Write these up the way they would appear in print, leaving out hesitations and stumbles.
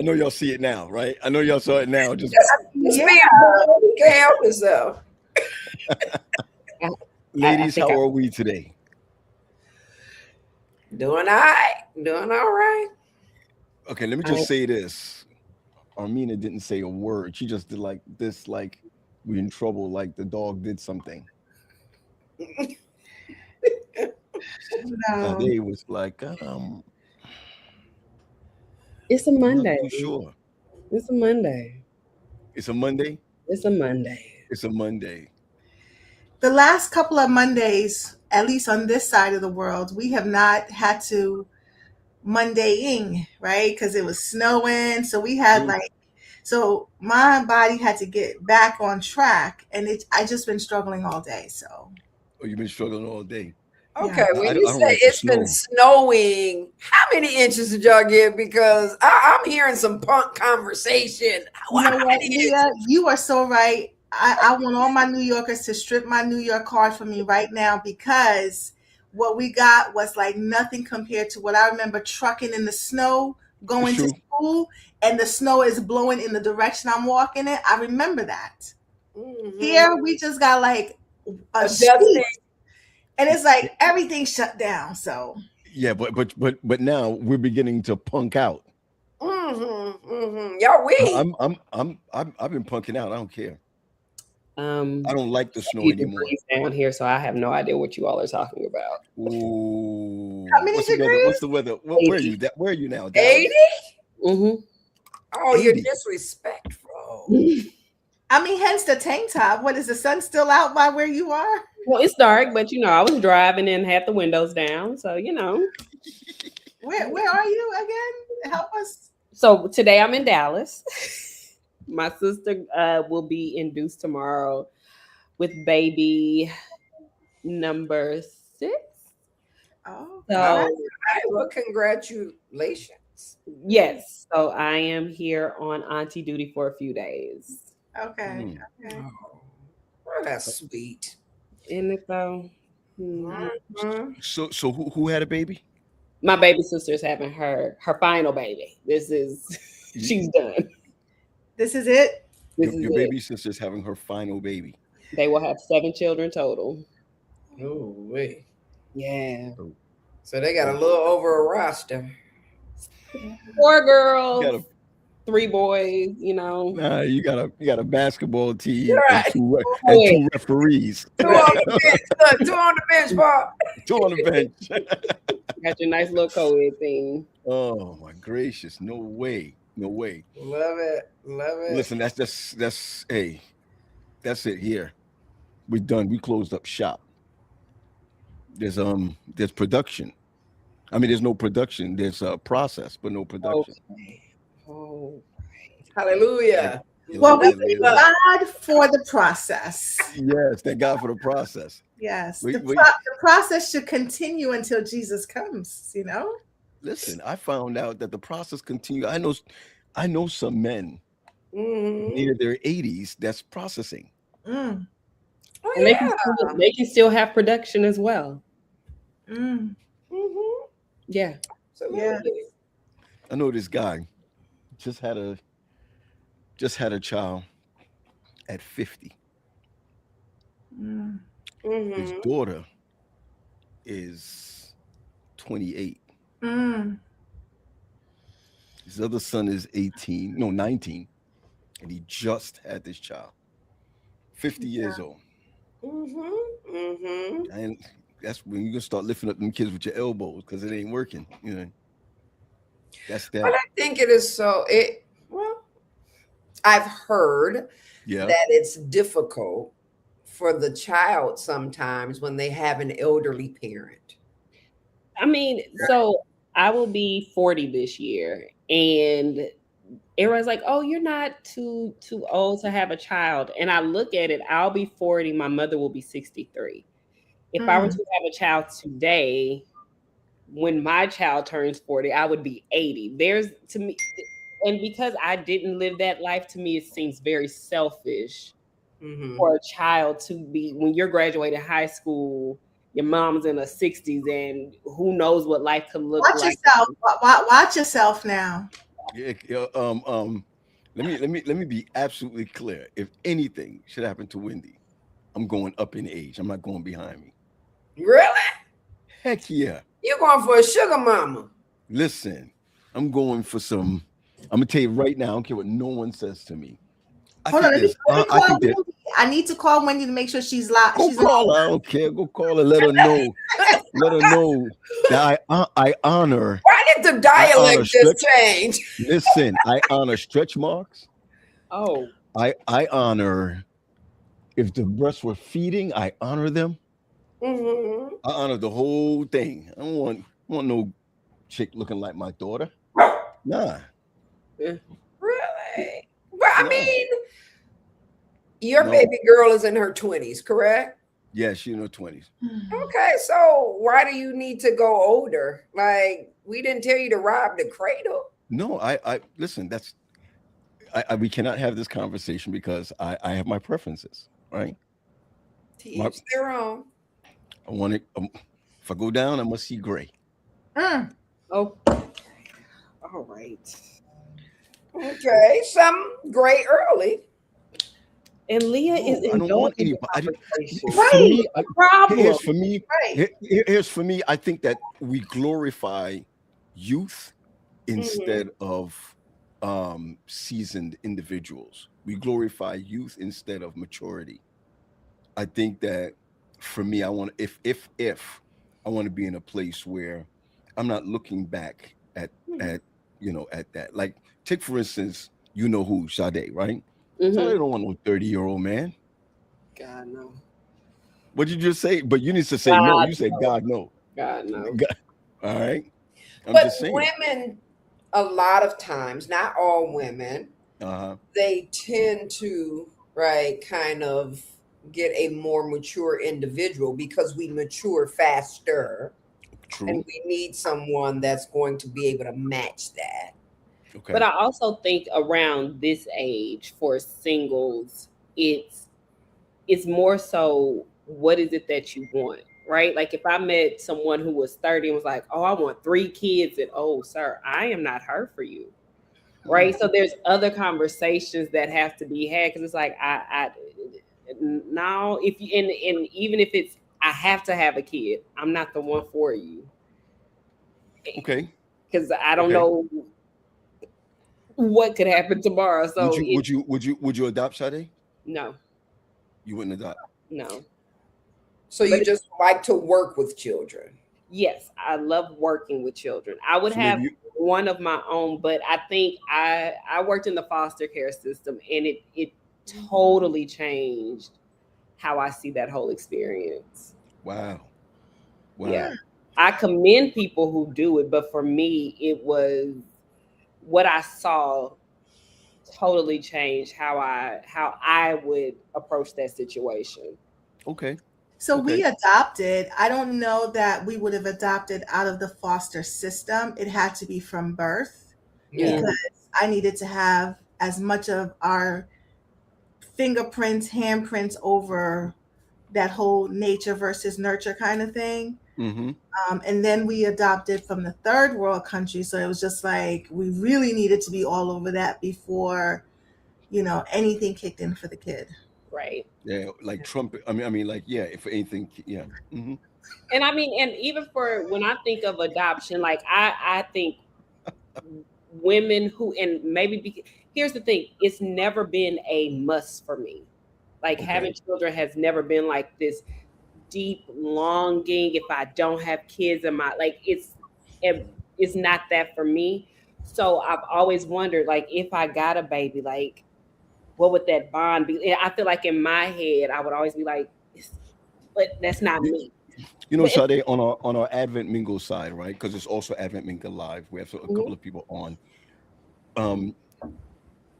I know y'all see it now, right? I know y'all saw it now. Just being bold. You can't help yourself. ladies, how are we today? Doing all right. Doing all right. Okay, let me just say this. Armina didn't say a word. She just did like this, like we're in trouble, like the dog did something. No. They was like, It's a Monday. I'm not too sure. It's a Monday. It's a Monday? It's a Monday. It's a Monday. The last couple of Mondays, at least on this side of the world, we have not had to Mondaying, right? Because it was snowing. So we had so my body had to get back on track, and I just been struggling all day. So. Oh, you've been struggling all day. Okay, yeah. when you say it's been snowing, how many inches did y'all get? Because I'm hearing some punk conversation. You know what, Leah? You are so right. I want all my New Yorkers to strip my New York card from me right now, because what we got was like nothing compared to what I remember trucking in the snow, going to school, and the snow is blowing in the direction I'm walking in. I remember that. Mm-hmm. Here, we just got like a sheet. And it's like everything shut down. So yeah, but now we're beginning to punk out. Y'all weak. I've been punking out. I don't care. I don't like the snow anymore down here, so I have no idea what you all are talking about. Ooh, how many degrees? What's the weather? Where are you? Where are you now? 80? Mm-hmm. Oh, 80. You're disrespectful. I mean, hence the tank top. What is the sun still out by where you are? Well, it's dark, but I was driving and had the windows down, so Where are you again? Help us. So today I'm in Dallas. My sister will be induced tomorrow with baby number 6. Oh, so all right. Well, congratulations. Yes. So I am here on auntie duty for a few days. Okay. Okay. Oh, that's sweet. Isn't it though? Mm-hmm. So who had a baby? My baby sister's having her final baby. She's done. This is it? Your baby sister's having her final baby. They will have 7 children total. Oh, wait. Yeah. So they got a little over a roster. 4 girls. 3 boys, Nah, you got a basketball team right. and 2 referees. 2 on the bench. 2 on the bench, Bob. 2 on the bench. Got your nice little co-ed thing. Oh my gracious! No way! Love it. Listen, that's it here. We're done. We closed up shop. There's production. I mean, there's no production. There's a process, but no production. Okay. Oh, hallelujah. Well, we thank God for the process. Yes, thank God for the process. Yes, the process should continue until Jesus comes. Listen, I found out that the process continues. I know some men near their 80s that's processing. Mm. Oh, and they can still have production as well. Mm. Mm-hmm. Yeah. So yeah. I know this guy just had a child at 50. Mm-hmm. His daughter is 28. Mm. His other son is 19, and he just had this child. 50 years old. And that's when you're gonna start lifting up them kids with your elbows because it ain't working. That's that. But I think it is so. I've heard that it's difficult for the child sometimes when they have an elderly parent. I mean, so I will be 40 this year, and everyone's like, "Oh, you're not too old to have a child." And I look at it, I'll be 40, my mother will be 63. If I were to have a child today, when my child turns 40, I would be 80. To me, and because I didn't live that life, to me, it seems very selfish for a child to be, when you're graduating high school, your mom's in her 60s, and who knows what life could look like. Watch yourself now. Yeah, let me be absolutely clear. If anything should happen to Wendy, I'm going up in age. I'm not going behind me. Really? Heck yeah. You're going for a sugar mama. Listen, I'm going for some. I'm gonna tell you right now. I don't care what no one says to me. Hold on, let me I call think that. Wendy. I need to call Wendy to make sure she's live. Go call her. I don't care. Go call her. Let her know. Let her know that I honor. Why did the dialect just change? Listen, I honor stretch marks. Oh, I honor if the breasts were feeding. I honor them. Mm-hmm. I honor the whole thing. I don't want no chick looking like my daughter. Nah. Really? Well, I No. mean, your No. baby girl is in her 20s, correct? Yeah, she's in her 20s. Okay, so why do you need to go older? Like, we didn't tell you to rob the cradle. No, I listen. That's we cannot have this conversation because I have my preferences, right? To each their own. I want it. If I go down, I must see gray. oh, all right. Okay, some gray early. And Leah is I don't want indulging any. the conversation. Here's for Problem. me. Right. Here's for me. I think that we glorify youth instead of seasoned individuals. We glorify youth instead of maturity. I think that for me, I want if I want to be in a place where I'm not looking back at at that. Like take for instance, you know who Sade, right? Mhm. Sade don't want no 30-year-old man. God no. What did you just say? But you need to say no. You said God no. God no. God. All right. I'm But just saying. women, a lot of times, not all women, they tend to kind of get a more mature individual because we mature faster. True. And we need someone that's going to be able to match that. Okay. But I also think around this age for singles, it's more so what is it that you want, right? Like if I met someone who was 30 and was like, oh, I want 3 kids, and oh, sir, I am not her for you. Right. So there's other conversations that have to be had because it's like I now if you and even if it's I have to have a kid, I'm not the one for you. Okay. Because I don't know what could happen tomorrow. So would you adopt Sade? No. You wouldn't adopt? No. So you just like to work with children? Yes, I love working with children. I would have one of my own, but I think I worked in the foster care system and it totally changed how I see that whole experience. Wow. Yeah. I commend people who do it, but for me, it was what I saw totally changed how I would approach that situation. Okay. So we adopted. I don't know that we would have adopted out of the foster system. It had to be from birth because I needed to have as much of our fingerprints, handprints over that whole nature versus nurture kind of thing. And then we adopted from the third world country. So it was just like we really needed to be all over that before, anything kicked in for the kid. Right. Yeah, like Trump. I mean, like, yeah, if anything, yeah. And I mean, and even for when I think of adoption, like I think women who, and maybe here's the thing, it's never been a must for me. Like having children has never been like this deep longing. If I don't have kids in my, like, it's not that for me. So I've always wondered, like, if I got a baby, like, what would that bond be? I feel like in my head, I would always be like, but that's not me. Sade, on our AdventMingle side, right? Because it's also AdventMingle Live. We have a couple of people on.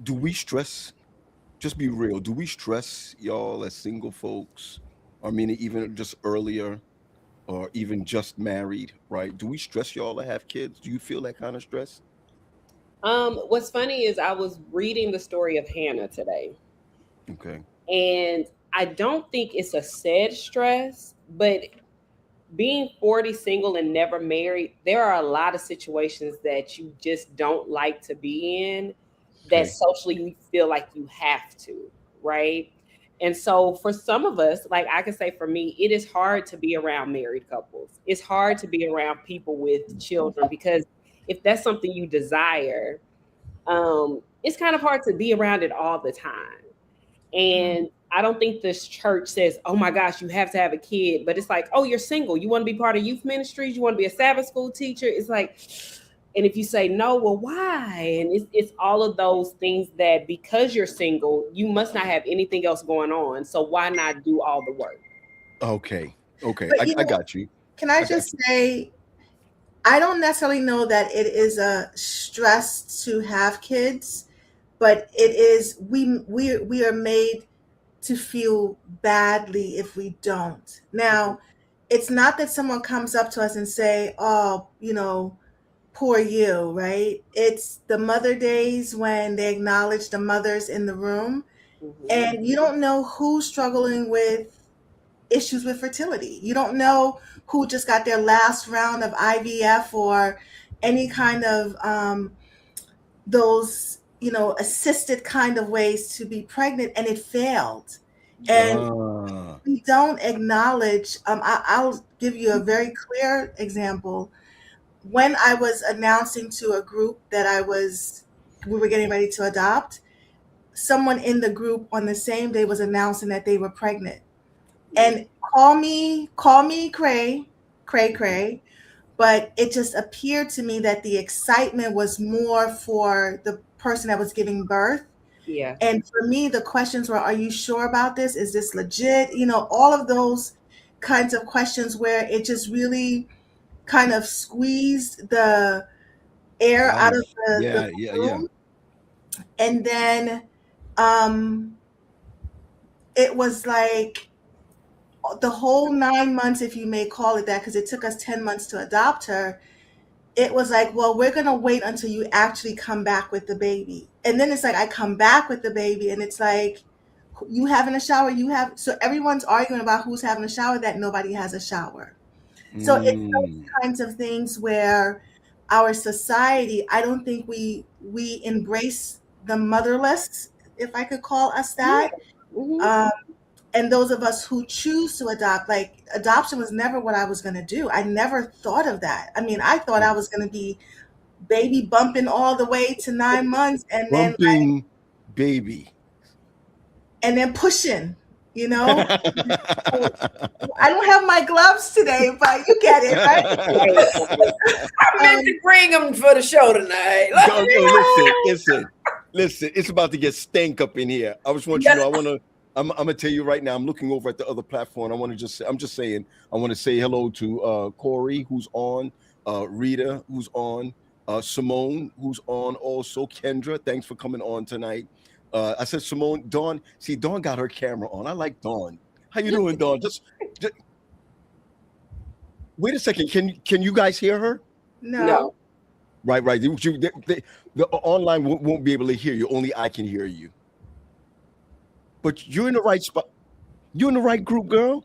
Do we stress? Just be real. Do we stress y'all as single folks? I mean, even just earlier, or even just married, right? Do we stress y'all to have kids? Do you feel that kind of stress? What's funny is I was reading the story of Hannah today. Okay. And I don't think it's a sad stress, but being 40 single and never married, there are a lot of situations that you just don't like to be in that socially you feel like you have to, right? And so for some of us, like I can say for me, it is hard to be around married couples. It's hard to be around people with children, because if that's something you desire, it's kind of hard to be around it all the time. And I don't think this church says, oh my gosh, you have to have a kid. But it's like, oh, you're single. You want to be part of youth ministries? You want to be a Sabbath school teacher? It's like, and if you say no, well, why? And it's all of those things that because you're single, you must not have anything else going on. So why not do all the work? Okay. I got you. Can I just say, I don't necessarily know that it is a stress to have kids, but it is, we are made to feel badly if we don't. Now, it's not that someone comes up to us and say, oh, poor you, right? It's the Mother Days when they acknowledge the mothers in the room, and you don't know who's struggling with issues with fertility. You don't know who just got their last round of IVF or any kind of those, assisted kind of ways to be pregnant, and it failed. And we don't acknowledge, I'll give you a very clear example. When I was announcing to a group that we were getting ready to adopt, someone in the group on the same day was announcing that they were pregnant. And call me cray, but it just appeared to me that the excitement was more for the person that was giving birth. Yeah. And for me, the questions were, are you sure about this? Is this legit? All of those kinds of questions where it just really kind of squeezed the air out of the room. And then it was like the whole 9 months, if you may call it that, because it took us 10 months to adopt her. It was like, well, we're going to wait until you actually come back with the baby. And then it's like, I come back with the baby, and it's like, you having a shower? So everyone's arguing about who's having a shower, that nobody has a shower. So it's those kinds of things where our society, I don't think we embrace the motherless, if I could call us that. Yeah. And those of us who choose to adopt, like adoption was never what I was going to do. I never thought of that. I mean, I thought I was going to be baby bumping all the way to 9 months, and bumping baby, and then pushing. So I don't have my gloves today, but you get it, right? I meant to bring them for the show tonight. Listen. It's about to get stank up in here. I just want you to know. I'm gonna tell you right now. I'm looking over at the other platform. I want to say hello to Corey, who's on, Rita, who's on, Simone, who's on, also Kendra. Thanks for coming on tonight. I said Simone, Dawn. See, Dawn got her camera on. I like Dawn. How you doing, Dawn? Just wait a second. Can you guys hear her? No. Right. The online won't be able to hear you. Only I can hear you. But you're in the right spot. You're in the right group, girl.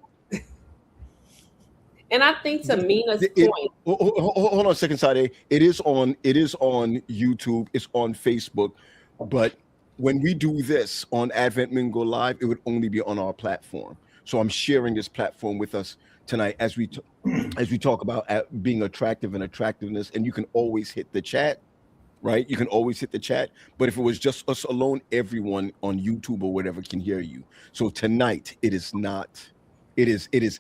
And I think to Mina's point. Hold on a second, Sade. It is on YouTube. It's on Facebook. But when we do this on AdventMingle Live, it would only be on our platform. So I'm sharing this platform with us tonight as we talk about being attractive and attractiveness. And you can always hit the chat. Right? You can always hit the chat. But if it was just us alone, everyone on YouTube or whatever can hear you. So tonight, it is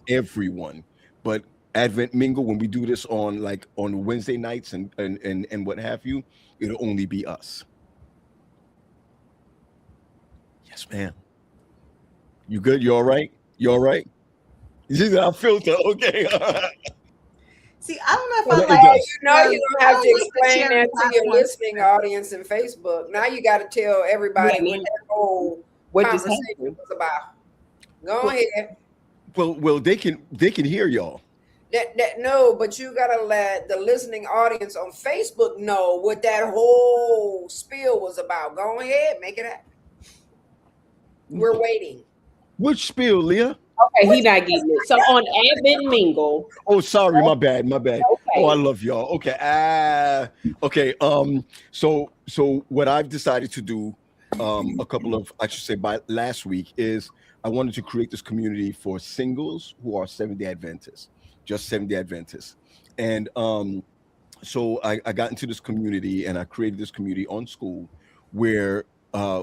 everyone. But AdventMingle, when we do this on Wednesday nights and what have you, it'll only be us. Yes, ma'am. You good? You all right? You all right? You see our filter? Okay. See, I don't know if I you don't have to explain that to your listening audience in Facebook. Now you got to tell everybody what that whole conversation was about. Go ahead. Well, they can hear y'all. No, but you got to let the listening audience on Facebook know what that whole spiel was about. Go ahead, make it happen. We're waiting. Which spiel, Leah? Okay, he not getting it. So on AdventMingle. Oh, sorry, my bad. Okay. Oh, I love y'all. Okay. Okay. So what I've decided to do, I should say by last week, is I wanted to create this community for singles who are Seventh-day Adventists, just Seventh-day Adventists. And so I got into this community and I created this community on school where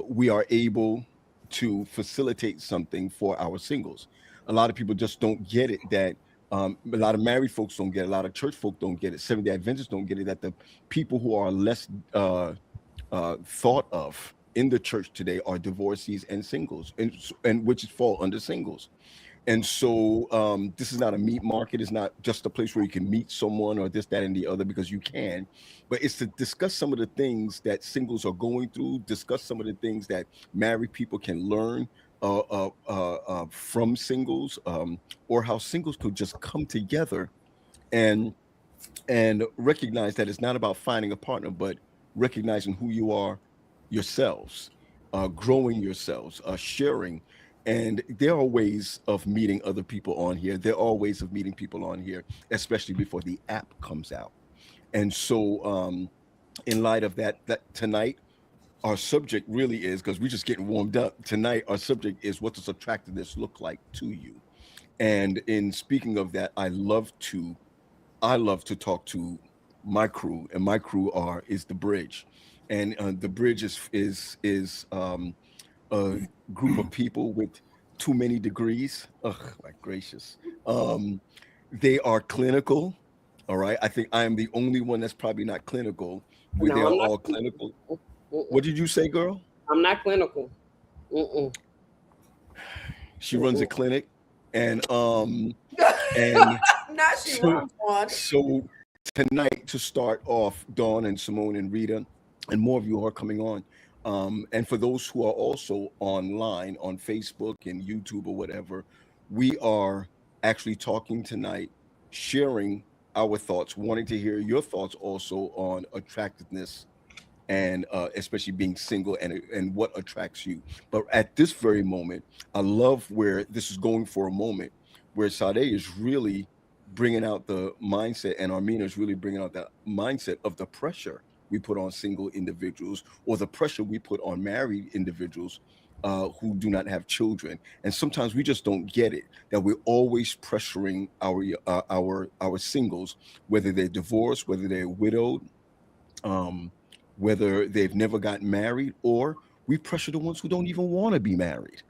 we are able to facilitate something for our singles. A lot of people just don't get it, that a lot of married folks don't get it, a lot of church folk don't get it, Seventh-day Adventists don't get it, that the people who are less thought of in the church today are divorcees and singles, and which fall under singles. And so this is not a meat market. It's not just a place where you can meet someone or this, that, and the other, because you can. But it's to discuss some of the things that singles are going through, discuss some of the things that married people can learn from singles, or how singles could just come together and recognize that it's not about finding a partner, but recognizing who you are yourselves, growing yourselves, sharing. And there are ways of meeting other people on here. There are ways of meeting people on here, especially before the app comes out. And so in light of that tonight, our subject really is, because we're just getting warmed up. Tonight, our subject is, what does attractiveness look like to you? And in speaking of that, I love to talk to my crew, and my crew is the Bridge. And the Bridge is a group of people with too many degrees. Ugh, my gracious. They are clinical. All right. I think I am the only one that's probably not clinical. They are all clinical. What did you say, girl? I'm not clinical. She runs a clinic, and not she runs one. So tonight, to start off, Dawn and Simone and Rita, and more of you are coming on. And for those who are also online on Facebook and YouTube or whatever, we are actually talking tonight, sharing our thoughts, wanting to hear your thoughts also on attractiveness, and especially being single, and what attracts you. But at this very moment, I love where this is going for a moment, where Sade is really bringing out the mindset, and Armina is really bringing out that mindset of the pressure we put on single individuals, or the pressure we put on married individuals who do not have children. And sometimes we just don't get it, that we're always pressuring our singles, whether they're divorced, whether they're widowed, whether they've never gotten married, or we pressure the ones who don't even want to be married.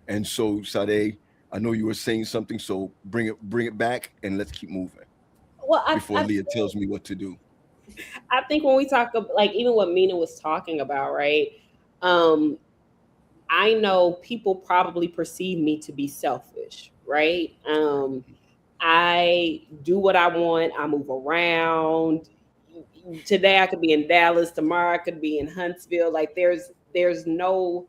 And so, Sade, I know you were saying something, so bring it back, and let's keep moving. Well, before Leah tells me what to do. I think when we talk about, like, even what Mina was talking about, right? I know people probably perceive me to be selfish, right? I do what I want. I move around. Today I could be in Dallas. Tomorrow I could be in Huntsville. Like, there's no,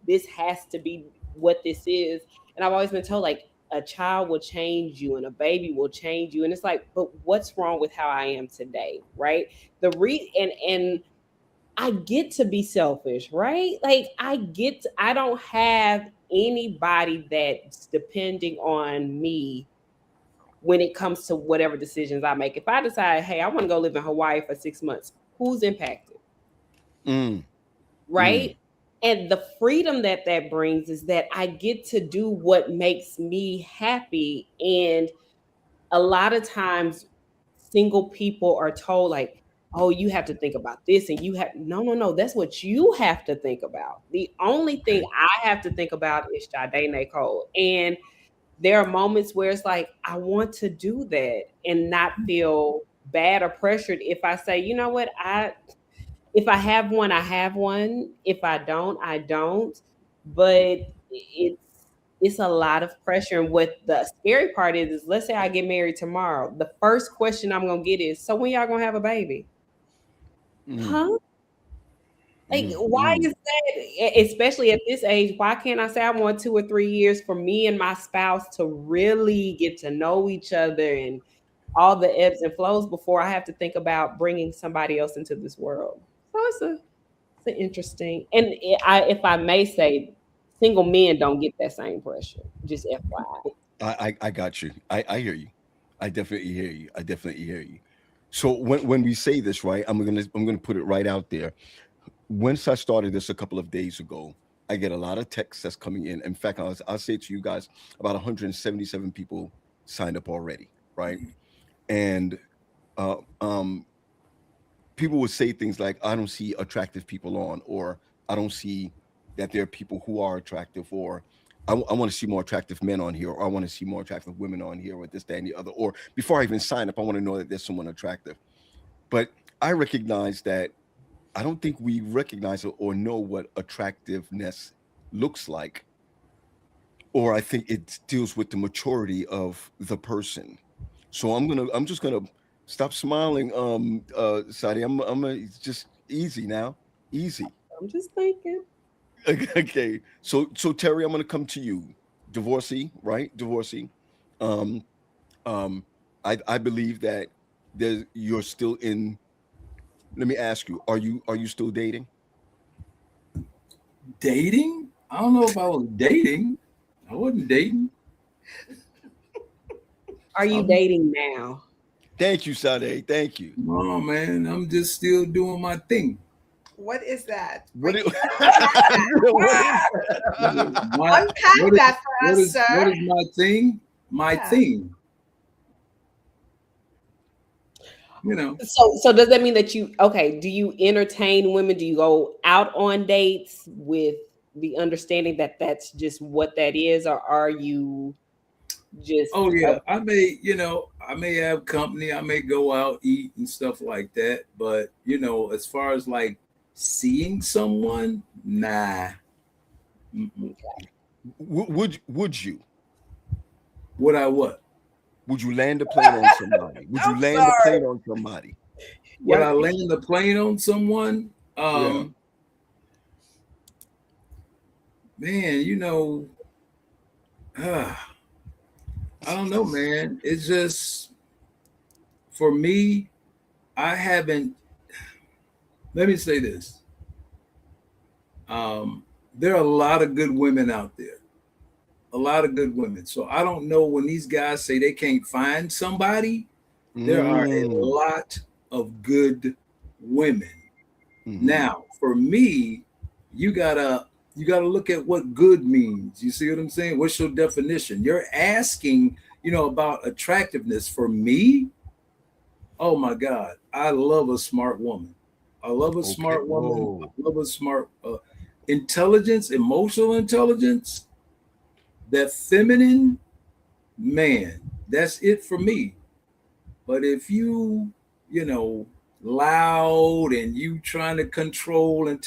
this has to be what this is. And I've always been told, like, a child will change you and a baby will change you. And it's like, but what's wrong with how I am today, right? And I get to be selfish, right? Like, I don't have anybody that's depending on me when it comes to whatever decisions I make. If I decide, hey, I want to go live in Hawaii for 6 months, who's impacted? Right? And the freedom that brings is that I get to do what makes me happy. And a lot of times single people are told, like, oh, you have to think about this, and no, that's what you have to think about. The only thing I have to think about is Sade Nicole. And there are moments where it's like, I want to do that and not feel bad or pressured if I say, you know what, if I have one, I have one. If I don't, I don't. But it's a lot of pressure. And what the scary part is let's say I get married tomorrow. The first question I'm going to get is, so when y'all going to have a baby? Huh? Like, why is that? Especially at this age, why can't I say I want 2 or 3 years for me and my spouse to really get to know each other and all the ebbs and flows before I have to think about bringing somebody else into this world? So it's an interesting, and if I may say, single men don't get that same pressure. Just FYI. I got you. I hear you. I definitely hear you. I definitely hear you. So when we say this, right, I'm gonna put it right out there. Once I started this a couple of days ago, I get a lot of texts that's coming in. In fact, I'll say to you guys, about 177 people signed up already, right? And people would say things like, I don't see attractive people on, or I don't see that there are people who are attractive, or I want to see more attractive men on here, or I want to see more attractive women on here, or this, that, and the other. Or before I even sign up, I want to know that there's someone attractive. But I recognize that I don't think we recognize or know what attractiveness looks like. Or I think it deals with the maturity of the person. So I'm just gonna stop smiling, Sadi. It's just easy now. Easy. I'm just thinking. Okay. So Terry, I'm gonna come to you. Divorcee, right? Divorcee. I believe that you're still in. Let me ask you, are you still dating? Dating? I don't know if I was dating. I wasn't dating. Are you dating now? Thank you, Sade. Thank you. Oh man, I'm just still doing my thing. What is that? Unpack that for us, sir. What is my thing? My thing. You know. So does that mean that do you entertain women? Do you go out on dates with the understanding that that's just what that is, or are you just I may have company, I may go out, eat and stuff like that, but as far as like seeing someone, nah. Okay. Would you? Would I what? Would you land a plane on somebody? Would you land a plane on somebody? Would I land a plane on someone? Man, I don't know, man. It's just, for me, I haven't, let me say this. There are a lot of good women out there. A lot of good women. So I don't know, when these guys say they can't find somebody, there are a lot of good women. Now, for me, you gotta look at what good means. You see what I'm saying? What's your definition? You're asking, about attractiveness. For me, oh my God, I love a smart woman. I love a smart woman. I love a smart intelligence, emotional intelligence. That feminine, man, that's it for me. But if you, loud and you trying to control and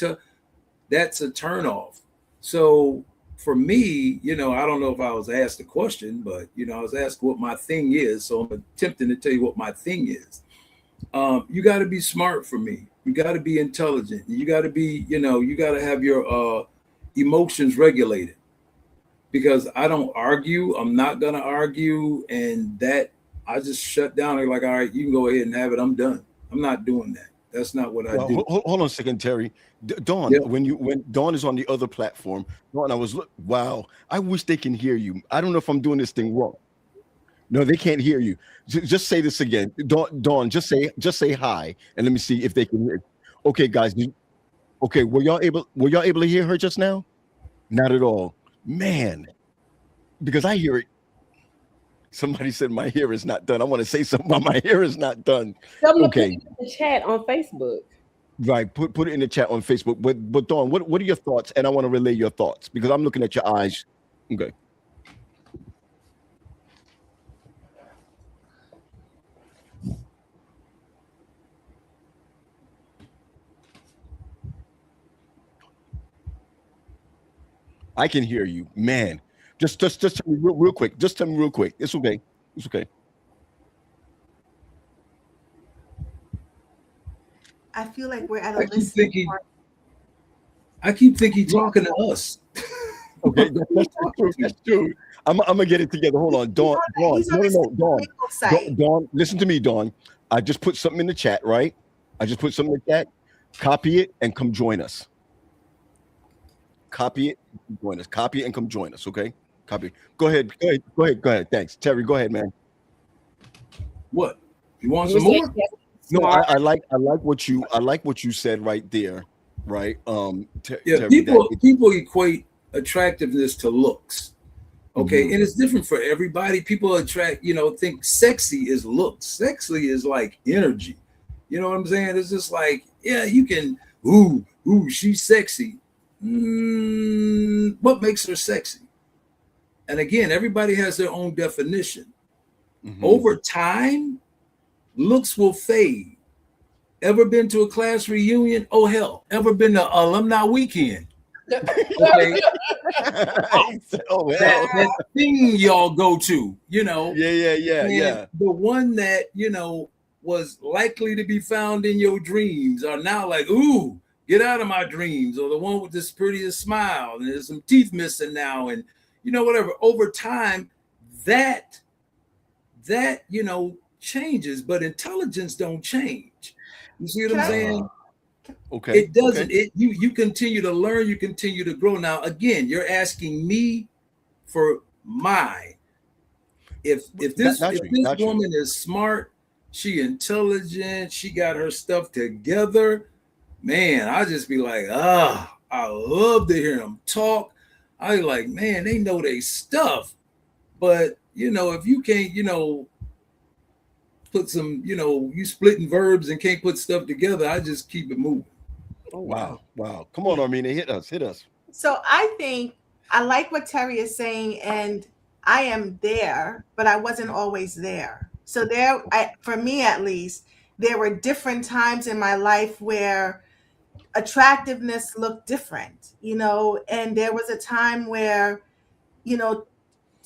that's a turnoff. So for me, I don't know if I was asked the question, but I was asked what my thing is. So I'm attempting to tell you what my thing is. You got to be smart for me. You got to be intelligent. You got to be, you got to have your emotions regulated. Because I don't argue, I'm not gonna argue, and that I just shut down. I'm like, all right, you can go ahead and have it. I'm done. I'm not doing that. That's not what I do. Hold on a second, Terry. Dawn, when Dawn is on the other platform, Dawn, wow. I wish they can hear you. I don't know if I'm doing this thing wrong. No, they can't hear you. Just say this again, Dawn. Just say hi, and let me see if they can hear. Okay, guys. Okay, were y'all able to hear her just now? Not at all. Man, because I hear it. Somebody said my hair is not done. I want to say something about my hair is not done. Okay. Put it in the chat on Facebook. Right. Put it in the chat on Facebook. But Dawn, what are your thoughts? And I want to relay your thoughts because I'm looking at your eyes. Okay. I can hear you, man. Just tell me real quick. Just tell me real quick. It's okay. It's okay. I feel like we're at a listening party. I keep thinking he's talking to us. Okay, that's true. I'm gonna get it together. Hold on, Dawn. Dawn. Listen to me, Dawn. I just put something in the chat, right? I just put something in the chat. Copy it and come join us. Copy it Join us. Copy and come join us. Okay. Copy. Go ahead. Thanks, Terry. Go ahead, man. What? You want some more? No, I like what you said right there. Right. Yeah. Terry, people equate attractiveness to looks. Okay. Mm-hmm. And it's different for everybody. People think sexy is looks. Sexy is like energy. You know what I'm saying? It's just like, yeah, you can, ooh, she's sexy. What makes her sexy? And again, everybody has their own definition. Mm-hmm. Over time, looks will fade. Ever been to a class reunion? Oh, hell. Ever been to alumni weekend? Okay. Oh, well. That thing y'all go to, Yeah. The one that, was likely to be found in your dreams are now like, ooh, get out of my dreams. Or the one with this prettiest smile and there's some teeth missing now. And, whatever. Over time, that changes, but intelligence don't change. You see what I'm saying? Okay. It doesn't. Okay. You continue to learn. You continue to grow. Now, again, you're asking me for mine. If this woman is smart, she intelligent, she got her stuff together, man, I just be like, I love to hear them talk. I like, man, they know they stuff. But if you can't, put some, you splitting verbs and can't put stuff together, I just keep it moving. Oh, wow. Come on, Armina, hit us. So I think I like what Terry is saying, and I am there, but I wasn't always there. So for me at least, there were different times in my life where attractiveness looked different, and there was a time where,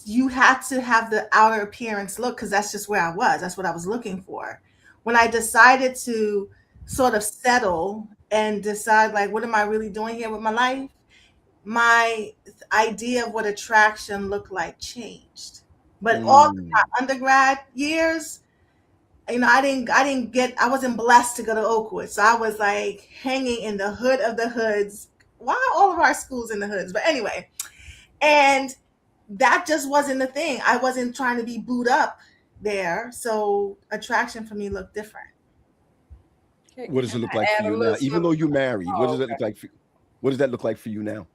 you had to have the outer appearance look, because that's just where I was. That's what I was looking for. When I decided to sort of settle and decide, like, what am I really doing here with my life? My idea of what attraction looked like changed. But all my undergrad years, I wasn't blessed to go to Oakwood. So I was like hanging in the hood of the hoods. Why are all of our schools in the hoods? But anyway, and that just wasn't the thing. I wasn't trying to be booed up there. So attraction for me looked different. What does it look like for you now? Even though you're married, what does it look like? What does that look like for you now?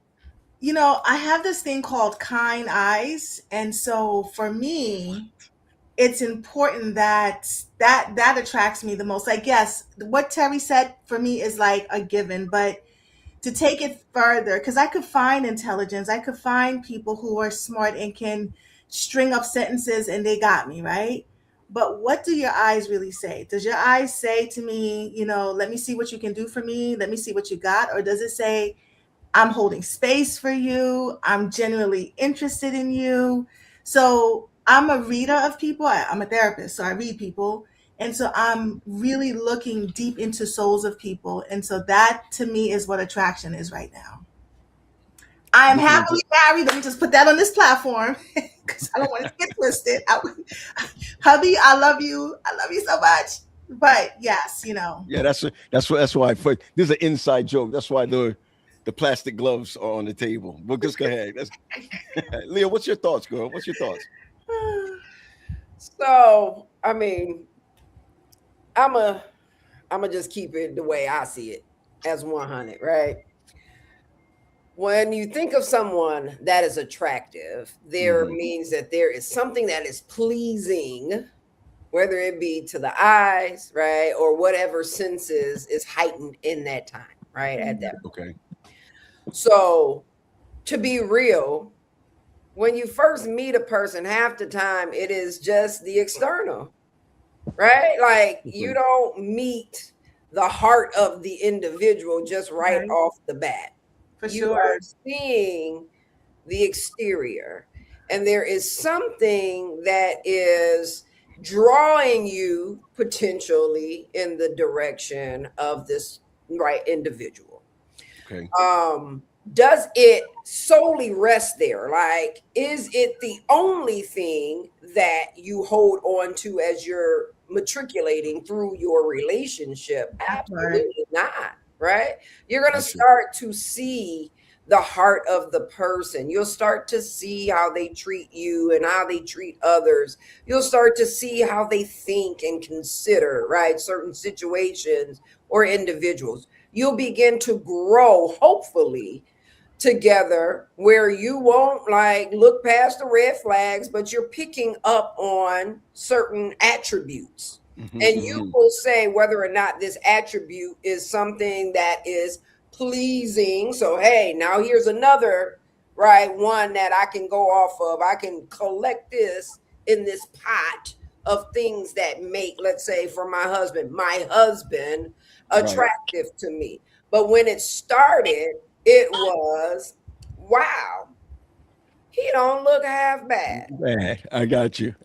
I have this thing called kind eyes. And so for me, it's important that attracts me the most. I guess what Terry said for me is like a given, but to take it further, because I could find intelligence, I could find people who are smart and can string up sentences and they got me, right? But what do your eyes really say? Does your eyes say to me, let me see what you can do for me, let me see what you got? Or does it say, I'm holding space for you, I'm genuinely interested in you? So I'm a reader of people. I'm a therapist, so I read people. And so I'm really looking deep into souls of people. And so that to me is what attraction is right now. I am happily married. Let me just put that on this platform because I don't want to get twisted. Hubby, I love you. I love you so much. But yes, Yeah, that's why this is an inside joke. That's why the plastic gloves are on the table. But just go ahead. Leah, what's your thoughts, girl? What's your thoughts? So, I mean, I'm a just keep it the way I see it as 100, right? When you think of someone that is attractive, there means that there is something that is pleasing, whether it be to the eyes, right? Or whatever senses is heightened in that time, right? At that point. Okay. So to be real, when you first meet a person, half the time it is just the external, right? Like you don't meet the heart of the individual just right off the bat. You are seeing the exterior, and there is something that is drawing you potentially in the direction of this right individual. Okay. Does it solely rest there? Like, is it the only thing that you hold on to as you're matriculating through your relationship? Absolutely not. Right? You're going to start to see the heart of the person. You'll start to see how they treat you and how they treat others. You'll start to see how they think and consider, right, certain situations or individuals. You'll begin to grow, hopefully, together, where you won't like look past the red flags, but you're picking up on certain attributes. And you will say whether or not this attribute is something that is pleasing. So, hey, now here's another, right, one that I can go off of. I can collect this in this pot of things that make, let's say, for my husband attractive to me. But when it started, it was, wow, he don't look half bad. I got you.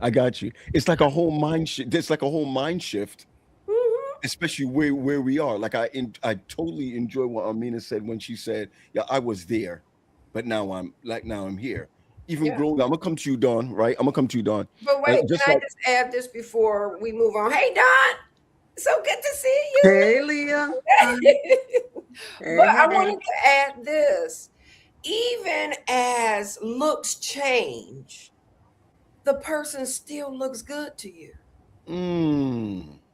It's like a whole mind shift. It's like a whole mind shift, especially where we are. Like I totally enjoy what Amina said when she said, "Yeah, I was there, but now I'm here." Even growing up, I'm gonna come to you, Dawn. Right? I'm gonna come to you, Dawn. But wait, can I just add this before we move on? Hey, Dawn, so good to see you. Hey, Leah. But I wanted to add this. Even as looks change, the person still looks good to you.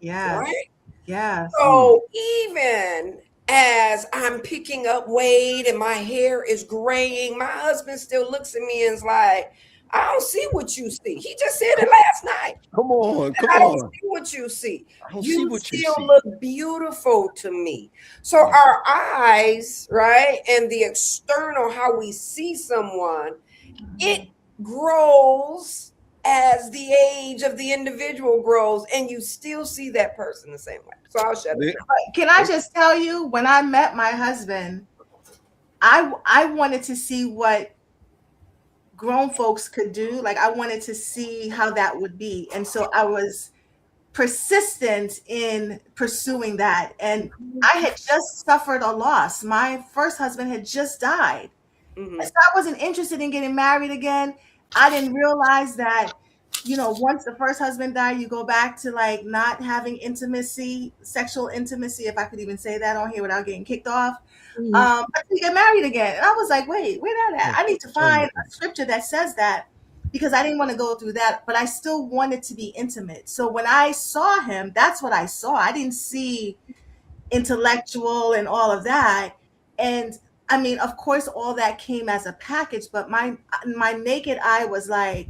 Yeah. Right? Yeah. So even as I'm picking up weight and my hair is graying, my husband still looks at me and is like, I don't see what you see. He just said it last night. Come on. I don't see what you see. You still look beautiful to me. So our eyes, right, and the external, how we see someone, it grows as the age of the individual grows, and you still see that person the same way. So I'll shut it. Can I just tell you, when I met my husband, I wanted to see what grown folks could do. Like I wanted to see how that would be. And so I was persistent in pursuing that. And I had just suffered a loss. My first husband had just died. So I wasn't interested in getting married again. I didn't realize that, once the first husband died, you go back to like not having intimacy, sexual intimacy, if I could even say that on here without getting kicked off. But you get married again. And I was like, wait, where that at? I need to find a scripture that says that, because I didn't want to go through that, but I still wanted to be intimate. So when I saw him, that's what I saw. I didn't see intellectual and all of that. And I mean, of course, all that came as a package, but my naked eye was like,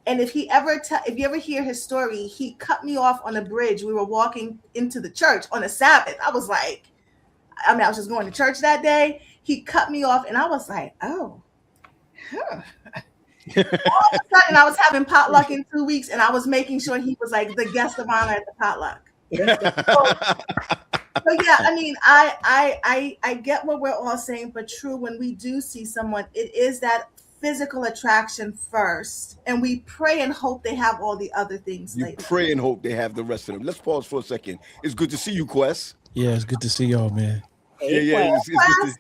and if you ever hear his story, he cut me off on a bridge. We were walking into the church on a Sabbath. I was like, I was just going to church that day. He cut me off and I was like, oh. All of a sudden I was having potluck in 2 weeks and I was making sure he was like the guest of honor at the potluck. So yeah, I mean, I get what we're all saying, but true, when we do see someone, it is that physical attraction first, and we pray and hope they have all the other things later. You pray and hope they have the rest of them. Let's pause for a second. It's good to see you, Quest. Yeah, it's good to see y'all, man. It's good.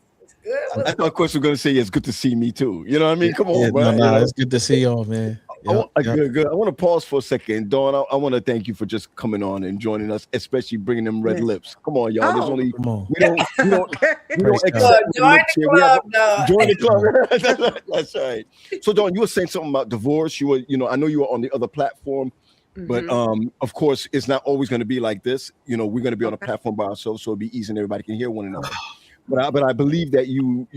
I thought Quest was going to say it's good to see me too. You know what I mean? Come on, bro. It's good to see y'all, man. Good. I want to pause for a second. Dawn, I want to thank you for just coming on and joining us, especially bringing them red lips. Come on, y'all. There's only we don't accept join the club. Join the club. That's right. So Dawn, you were saying something about divorce. You were, I know you were on the other platform, but of course, it's not always going to be like this. We're going to be on a platform by ourselves, so it'll be easy and everybody can hear one another. But I believe that you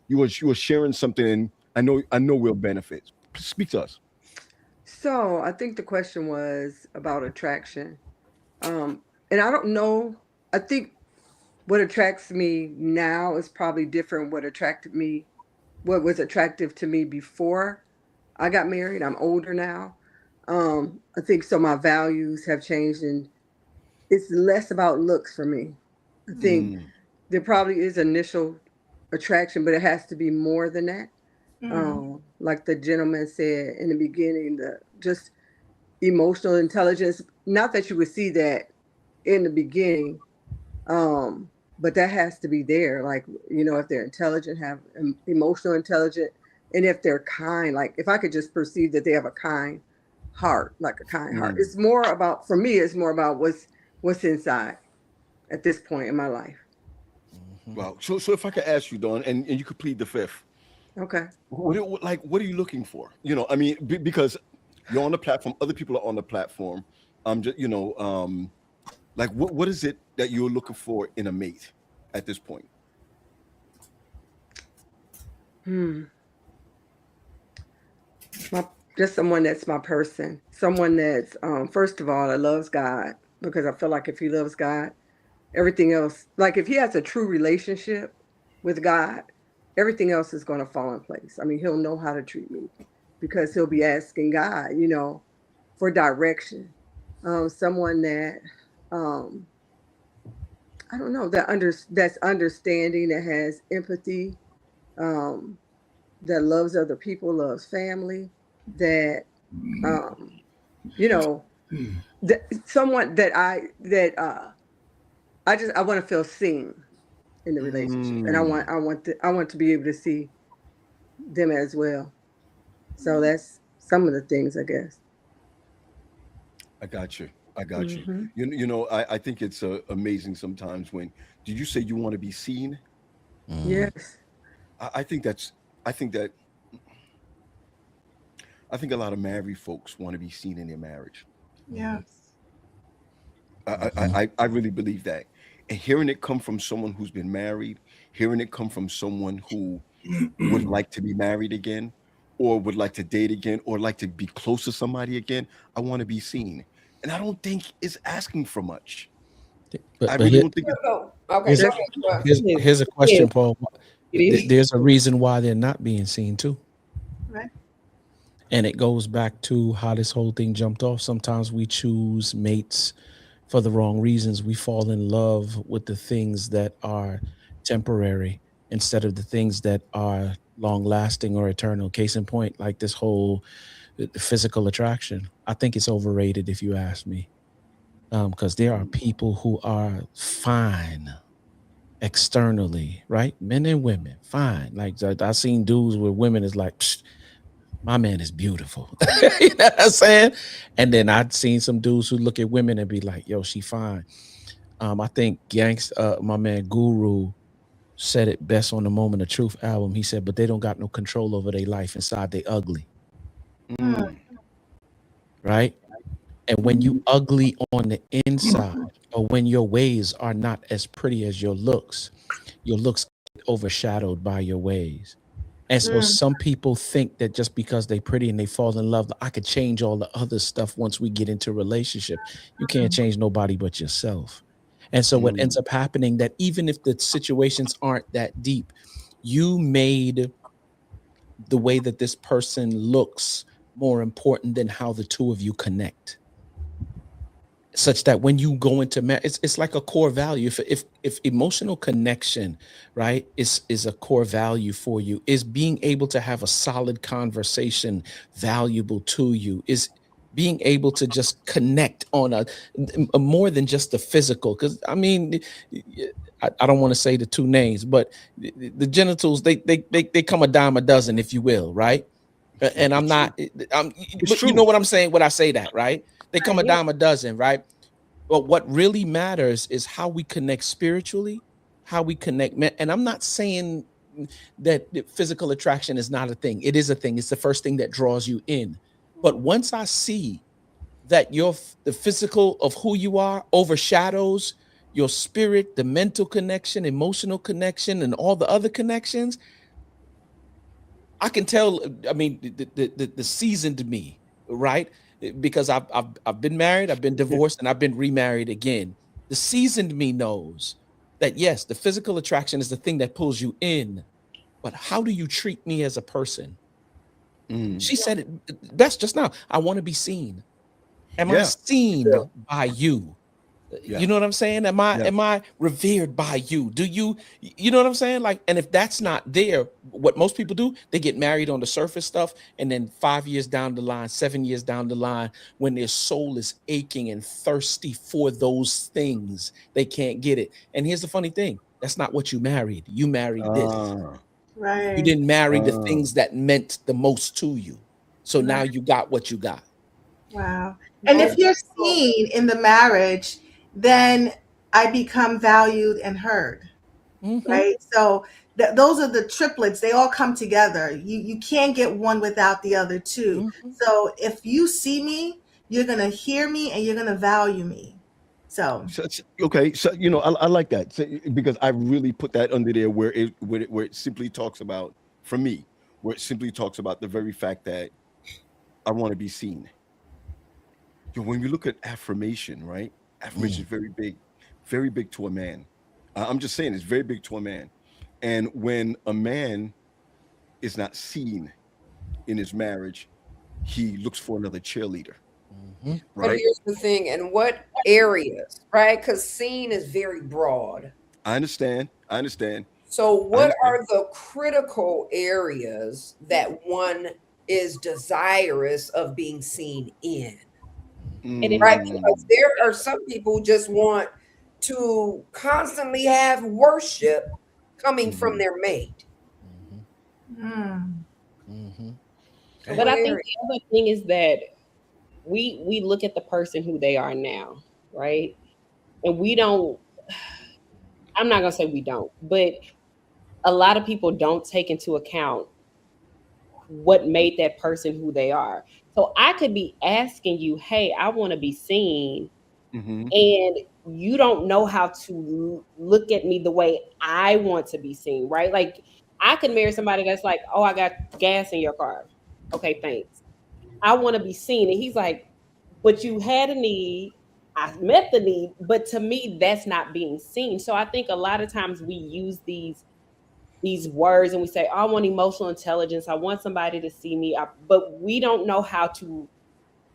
were sharing something, and I know we'll benefit. Speak to us. So I think the question was about attraction. And I don't know. I think what attracts me now is probably different what was attractive to me before I got married. I'm older now. I think so my values have changed, and it's less about looks for me. I think there probably is initial attraction, but it has to be more than that. Like the gentleman said in the beginning, the just emotional intelligence. Not that you would see that in the beginning, but that has to be there. Like, if they're intelligent, have emotional intelligence, and if they're kind, like if I could just perceive that they have a kind heart, like a kind heart. It's more about, for me, it's more about what's inside at this point in my life. Well, so if I could ask you, Dawn, and you could plead the fifth. Okay. What are you looking for? You know, I mean, because you're on the platform, other people are on the platform. Just like what is it that you're looking for in a mate at this point? Just someone that's my person. Someone that's first of all, that loves God, because I feel like if he loves God, everything else, like if he has a true relationship with God, everything else is going to fall in place. I mean, he'll know how to treat me because he'll be asking God, for direction. Someone that I don't know, that's understanding, that has empathy, that loves other people, loves family, that someone that I want to feel seen in the relationship, and I want to be able to see them as well. So that's some of the things, I guess. I got you. I think it's amazing sometimes when. Did you say you want to be seen? Yes. I think a lot of married folks want to be seen in their marriage. Yeah. I really believe that. And hearing it come from someone who's been married, hearing it come from someone who would like to be married again, or would like to date again, or like to be close to somebody again, I want to be seen. And I don't think it's asking for much. I really don't think okay. Here's a question, Paul. There's a reason why they're not being seen too. Right. And it goes back to how this whole thing jumped off. Sometimes we choose mates for the wrong reasons. We fall in love with the things that are temporary instead of the things that are long lasting or eternal. Case in point, like this whole physical attraction. I think it's overrated, if you ask me. Because there are people who are fine externally, right? Men and women, fine. Like I've seen dudes where women is like, my man is beautiful. You know what I'm saying? And then I've seen some dudes who look at women and be like, yo, she fine. I think my man Guru said it best on the Moment of Truth album. He said, but they don't got no control over their life inside. They ugly. Right? And when you ugly on the inside, or when your ways are not as pretty as your looks get overshadowed by your ways. And so some people think that just because they're pretty and they fall in love, I could change all the other stuff once we get into a relationship. You can't change nobody but yourself. And so what ends up happening, that even if the situations aren't that deep, you made the way that this person looks more important than how the two of you connect. Such that when you go into marriage, it's like a core value. If emotional connection, right, is a core value for you, is being able to have a solid conversation valuable to you, is being able to just connect on a more than just the physical. Because I mean, I don't want to say the two names, but the genitals, they come a dime a dozen, if you will, right? And I'm not, but you know what I'm saying when I say that, right? They come a dime a dozen, right? But what really matters is how we connect spiritually, how we connect. And I'm not saying that physical attraction is not a thing. It is a thing. It's the first thing that draws you in. But once I see that the physical of who you are overshadows your spirit, the mental connection, emotional connection, and all the other connections, I can tell. I mean, the seasoned me, right? Because I've been married, I've been divorced, and I've been remarried again. The seasoned me knows that yes, the physical attraction is the thing that pulls you in, but how do you treat me as a person? She said it best just now. I want to be seen. Am I seen by you? You know what I'm saying? Am I revered by you? Do you know what I'm saying? Like, and if that's not there, what most people do, they get married on the surface stuff. And then 5 years down the line, 7 years down the line, when their soul is aching and thirsty for those things, they can't get it. And here's the funny thing. That's not what you married. You married this. Right. You didn't marry the things that meant the most to you. So now you got what you got. Wow. And if you're seen in the marriage, then I become valued and heard. right? So those are the triplets. They all come together. You can't get one without the other two. So if you see me, you're gonna hear me and you're gonna value me. So okay, so I like that, because I really put that under there where it simply talks about, for me, where it simply talks about the very fact that I want to be seen. When you look at affirmation, right? Affirmation is very big to a man. I'm just saying, it's very big to a man. And when a man is not seen in his marriage, he looks for another cheerleader. Right? But here's the thing, in what areas, right? Because seen is very broad. I understand. So what are the critical areas that one is desirous of being seen in? Right? Because there are some people who just want to constantly have worship coming from their mate. But I think the other thing is that we look at the person who they are now, right? And we don't, I'm not gonna say we don't, but a lot of people don't take into account what made that person who they are. So I could be asking you, hey, I want to be seen, and you don't know how to look at me the way I want to be seen, right? Like, I could marry somebody that's like, oh, I got gas in your car. Okay, thanks. I want to be seen. And he's like, but you had a need. I met the need. But to me, that's not being seen. So I think a lot of times we use these words and we say, oh, I want emotional intelligence. I want somebody to see me. But we don't know how to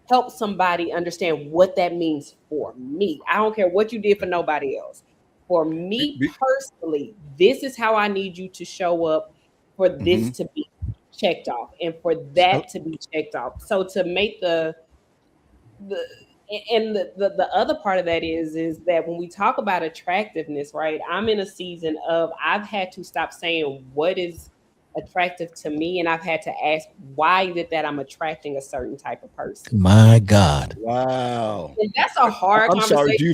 help somebody understand what that means for me. I don't care what you did for nobody else. For me personally, this is how I need you to show up for this to be checked off and for that to be checked off. So to make the other part of that is that when we talk about attractiveness, right? I'm in a season of, I've had to stop saying what is attractive to me, and I've had to ask, why is it that I'm attracting a certain type of person? My God. Wow. And that's a hard conversation. Sorry, do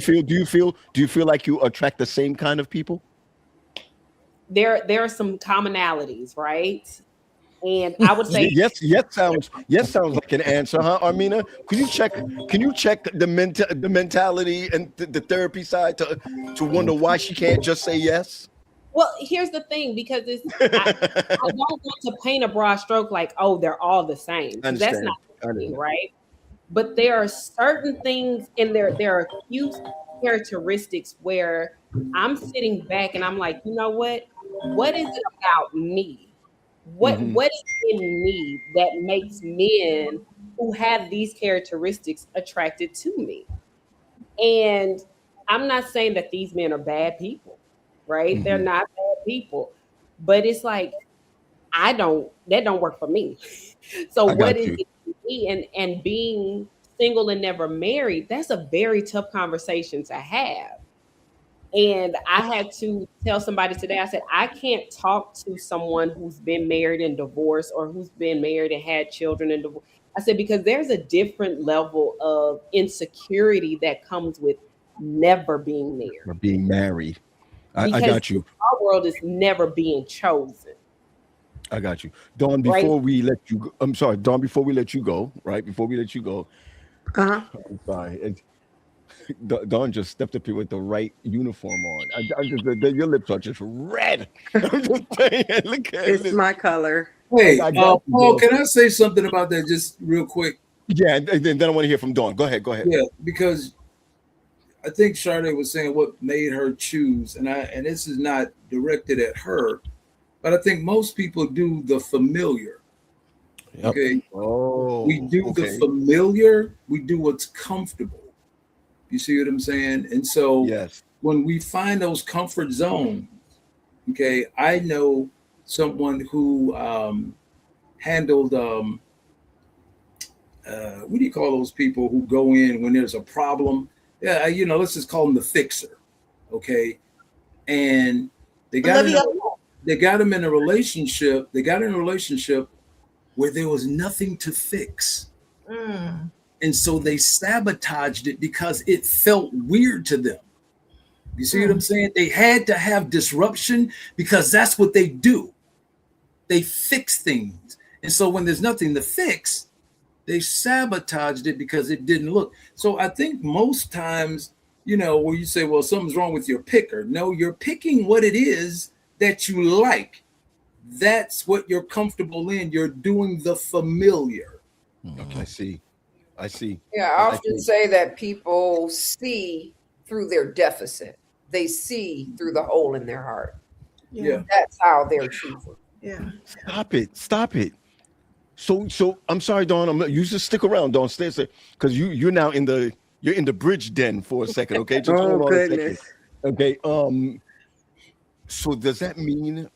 you feel like you attract the same kind of people? There are some commonalities, right? And I would say yes sounds like an answer, huh, Armina? Can you check the mentality and the therapy side to wonder why she can't just say yes? Well, here's the thing, because I don't want to paint a broad stroke like, oh, they're all the same. That's not the thing, right? But there are certain things, and there are a few characteristics where I'm sitting back and I'm like, you know what? What is it about me? What is in me that makes men who have these characteristics attracted to me? And I'm not saying that these men are bad people, right? They're not bad people, but it's like, that don't work for me. So what is it for me? And being single and never married, that's a very tough conversation to have. And I had to tell somebody today, I said, I can't talk to someone who's been married and divorced, or who's been married and had children and divorced. I said, because there's a different level of insecurity that comes with never being married. Or being married. I got you. Our world is never being chosen. I got you. Dawn, before we let you go, I'm sorry, Dawn, before we let you go, right? Before we let you go, I'm sorry. Dawn just stepped up here with the right uniform on. Your lips are just red. I'm just saying, look at it's my color. Hey, Paul, can I say something about that just real quick? Yeah, and then I want to hear from Dawn. Go ahead. Yeah, because I think Sade was saying what made her choose, and this is not directed at her, but I think most people do the familiar. Yep. Okay. We do the familiar. We do what's comfortable. You see what I'm saying? And so when we find those comfort zones, okay, I know someone who handled what do you call those people who go in when there's a problem? Yeah, let's just call them the fixer. Okay. And they got him in a relationship. They got in a relationship where there was nothing to fix. And so they sabotaged it because it felt weird to them. You see what I'm saying? They had to have disruption because that's what they do. They fix things. And so when there's nothing to fix, they sabotaged it because it didn't look. So I think most times, you know, where you say, well, something's wrong with your picker. No, you're picking what it is that you like. That's what you're comfortable in. You're doing the familiar. Okay, I see. Yeah, I often say that people see through their deficit. They see through the hole in their heart. Yeah. That's how they're choosing. Yeah. Stop it. So I'm sorry, Dawn. You just stick around, Dawn. Stay, because you're now in the bridge den for a second. Okay, just hold on a second. Okay. So does that mean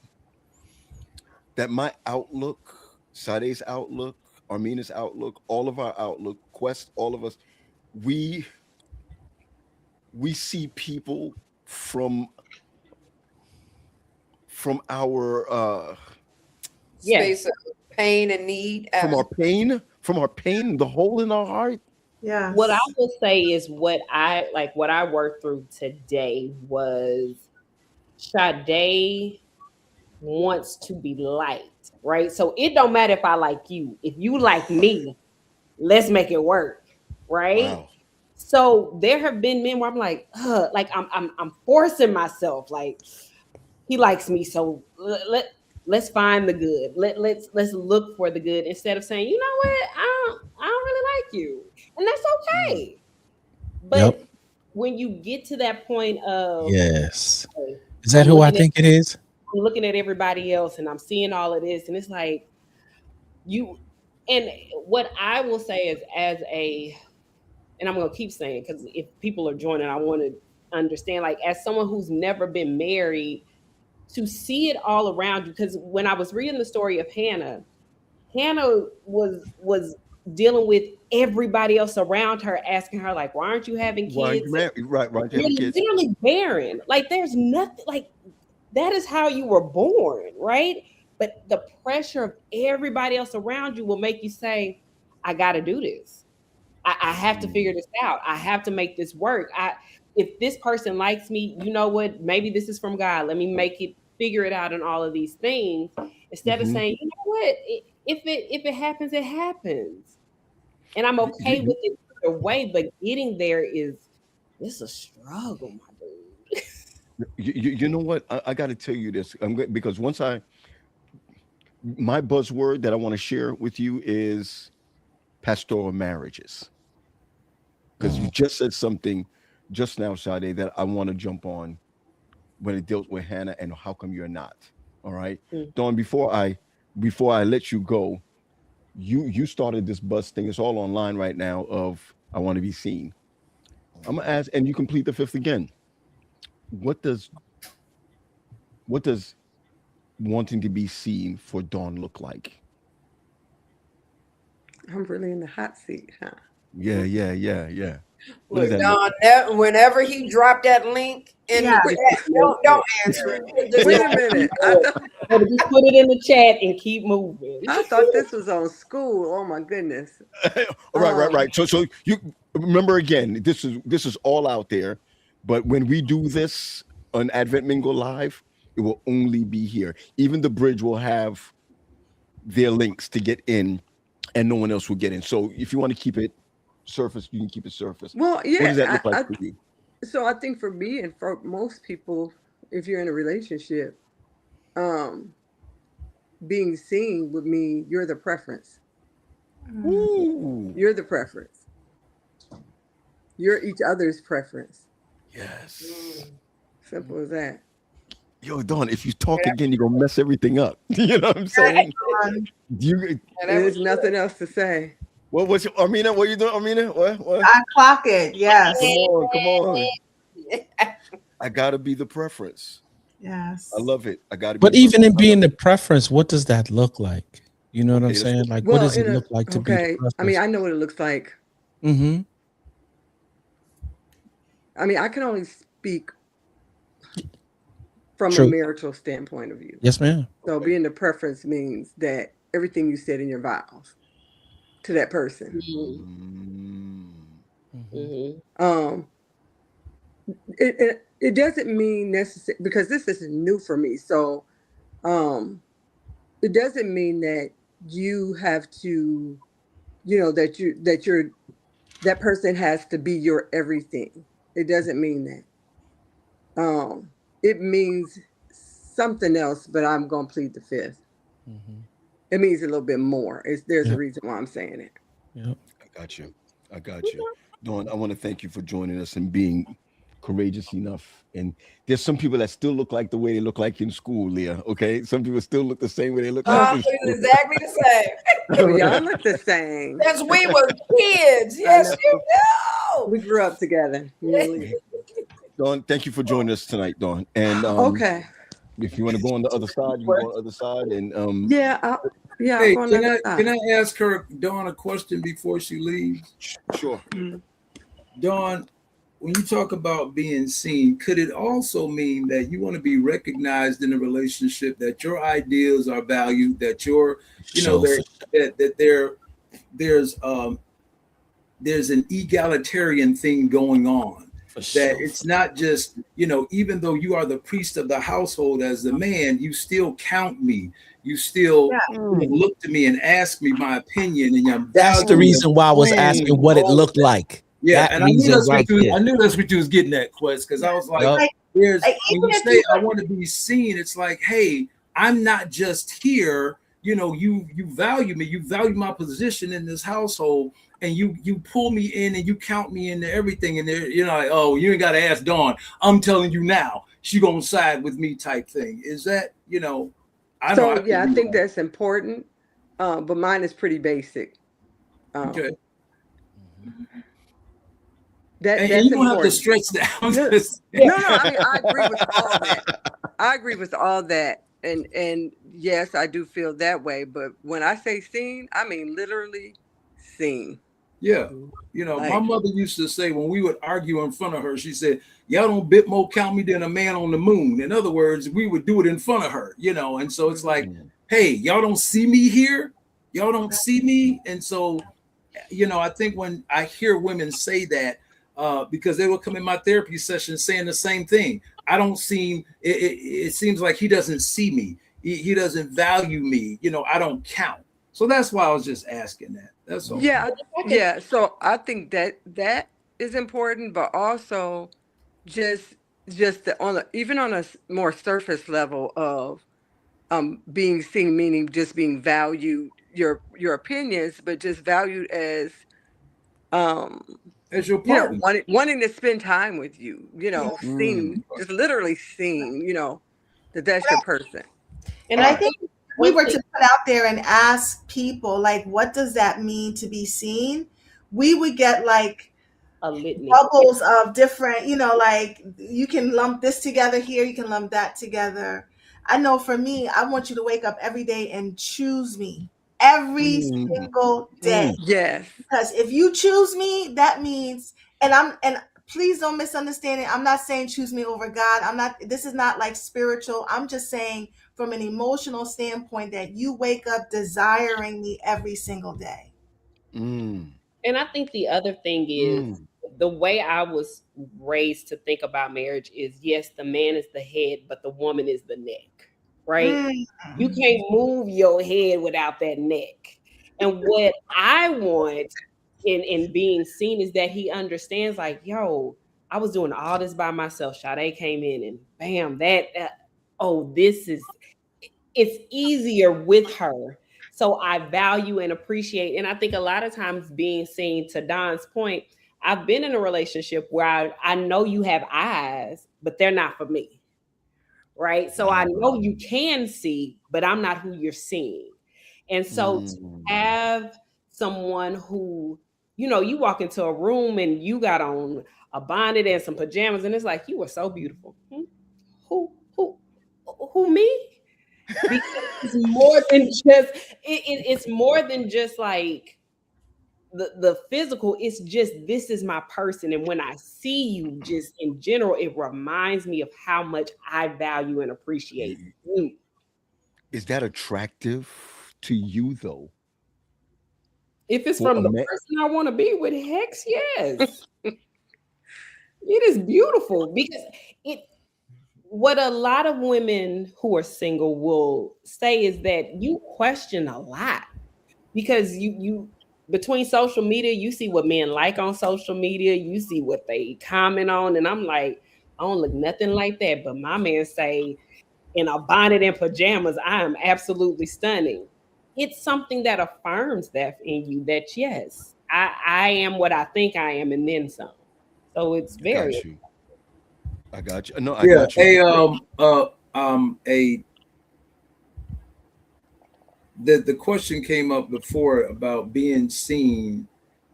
that my outlook, Sade's outlook, Armina's outlook, all of our outlook, Quest, all of us, we see people from our space of pain and need, from our pain, the hole in our heart. Yeah. What I will say is what I worked through today was Sade wants to be liked, right? So it don't matter if I like you. If you like me, let's make it work, right? Wow. So there have been men where I'm like I'm forcing myself, like he likes me, so let's find the good. Let's look for the good instead of saying, you know what, I don't really like you, and that's okay. But when you get to that point of yes, is that who I think it is? I'm looking at everybody else and I'm seeing all of this, and it's like and what I will say is and I'm going to keep saying, because if people are joining, I want to understand, like, as someone who's never been married, to see it all around you. Because when I was reading the story of Hannah was dealing with everybody else around her, asking her, like, why aren't you having kids? Right, having kids. Literally barren. Like, there's nothing, like, that is how you were born, right? But the pressure of everybody else around you will make you say, I got to do this. I have to figure this out. I have to make this work. If this person likes me, you know what? Maybe this is from God. Let me figure it out, and all of these things, instead of saying, you know what? If it happens, it happens, and I'm okay with it either way. But getting there it's a struggle, my dude. You know what? I got to tell you this, because my buzzword that I want to share with you is pastoral marriages, because you just said something just now, Sade, that I want to jump on when it deals with Hannah and how come you're not. All right, Dawn, before I let you go, you started this buzz thing. It's all online right now of I want to be seen. I'm gonna ask, and you complete the fifth again. What does wanting to be seen for Dawn look like? I'm really in the hot seat, huh? Yeah. Look, Don, whenever he dropped that link in don't answer it. Wait a minute. Just put it in the chat and keep moving. I thought this was on school. Oh my goodness. Right. So you remember, again, this is all out there, but when we do this on AdventMingle Live, it will only be here. Even the bridge will have their links to get in, and no one else will get in. So if you want to keep it surface, you can keep it surface. Well, yeah. What does that look like for you? So I think for me and for most people, if you're in a relationship, being seen would mean you're the preference. Ooh. You're the preference. You're each other's preference. Yes. Simple as that. Yo, Dawn, if you talk again, you're gonna mess everything up. You know what I'm saying? There's nothing else to say. What was Armina? What are you doing, Armina? What? I clock it. Yes. Come on. I gotta be the preference. Yes. I love it. I gotta be. But even in being the preference, what does that look like? You know what I'm saying? Like, what does it look like to be the preference? I mean, I know what it looks like. Mm-hmm. I mean, I can only speak from a marital standpoint of view. Yes, ma'am. So being the preference means that everything you said in your vows to that person. it doesn't mean necessarily, because this is new for me. So it doesn't mean that you have to, that person has to be your everything. It doesn't mean that. It means something else, but I'm going to plead the fifth. Mm-hmm. It means a little bit more. There's a reason why I'm saying it. Yep. I got you. Dawn, I want to thank you for joining us and being courageous enough. And there's some people that still look like the way they look like in school, Leah. Okay, some people still look the same way they look like in school. Exactly the same. Y'all look the same. Since we were kids. Yes, you know. We grew up together. Dawn, thank you for joining us tonight, Dawn. And okay. If you want to go on the other side, you can go on the other side. And hey, can I ask her, Dawn, a question before she leaves? Sure. Dawn, when you talk about being seen, could it also mean that you want to be recognized in a relationship, that your ideas are valued, that there's an egalitarian thing going on? That it's not just, even though you are the priest of the household as the man, you still count me. You still look to me and ask me my opinion. And that's the reason why I was asking what it looked like. Yeah, and I knew that's what you was getting at, Quest, because I was like, when you say I want to be seen, it's like, hey, I'm not just here. You value me. You value my position in this household. And you pull me in and you count me into everything, and like, oh, you ain't got to ask Dawn. I'm telling you now, she gonna side with me, type thing. Is that I think that's important, but mine is pretty basic. Okay. And you don't have to stretch down. No, I mean, I agree with all that. I agree with all that, and yes, I do feel that way. But when I say seen, I mean literally seen. Yeah. My mother used to say when we would argue in front of her, she said, y'all don't bit more count me than a man on the moon. In other words, we would do it in front of her, and so it's like, hey, y'all don't see me here. Y'all don't see me. And so, I think when I hear women say that, because they will come in my therapy session saying the same thing. I don't seem, it seems like he doesn't see me. He doesn't value me. I don't count. So that's why I was just asking that. That's all. Yeah. So I think that is important, but also just even on a more surface level of being seen, meaning just being valued, your opinions, but just valued as your partner, wanting to spend time with you. Seen, just literally seen. That's your person. And I think we were to put out there and ask people, like, what does that mean to be seen? We would get like a litany, bubbles of different, like you can lump this together here, you can lump that together. I know for me, I want you to wake up every day and choose me every single day. Yes. Because if you choose me, that means, and please don't misunderstand it. I'm not saying choose me over God. This is not like spiritual. I'm just saying from an emotional standpoint that you wake up desiring me every single day. And I think the other thing is the way I was raised to think about marriage is, yes, the man is the head, but the woman is the neck, right? You can't move your head without that neck. And what I want in being seen is that he understands, like, yo, I was doing all this by myself. Sade came in and bam, it's easier with her. So I value and appreciate. And I think a lot of times being seen, to Don's point, I've been in a relationship where I know you have eyes, but they're not for me. Right. So I know you can see, but I'm not who you're seeing. And so to have someone who, you walk into a room and you got on a bonnet and some pajamas, and it's like, you were so beautiful. Who me? Because it's more than just it's more than just like the physical. It's just, this is my person, and when I see you, just in general, it reminds me of how much I value and appreciate you. Is that attractive to you, though? If it's from the person I want to be with, heck yes. It is beautiful because what a lot of women who are single will say is that you question a lot because you between social media, you see what men like on social media, you see what they comment on, and I'm like, I don't look nothing like that, but my man say in a bonnet and pajamas, I am absolutely stunning. It's something that affirms that in you that yes, I am what I think I am and then some. So it's I got very you. I got you. No, I Yeah. got you. The question came up before about being seen,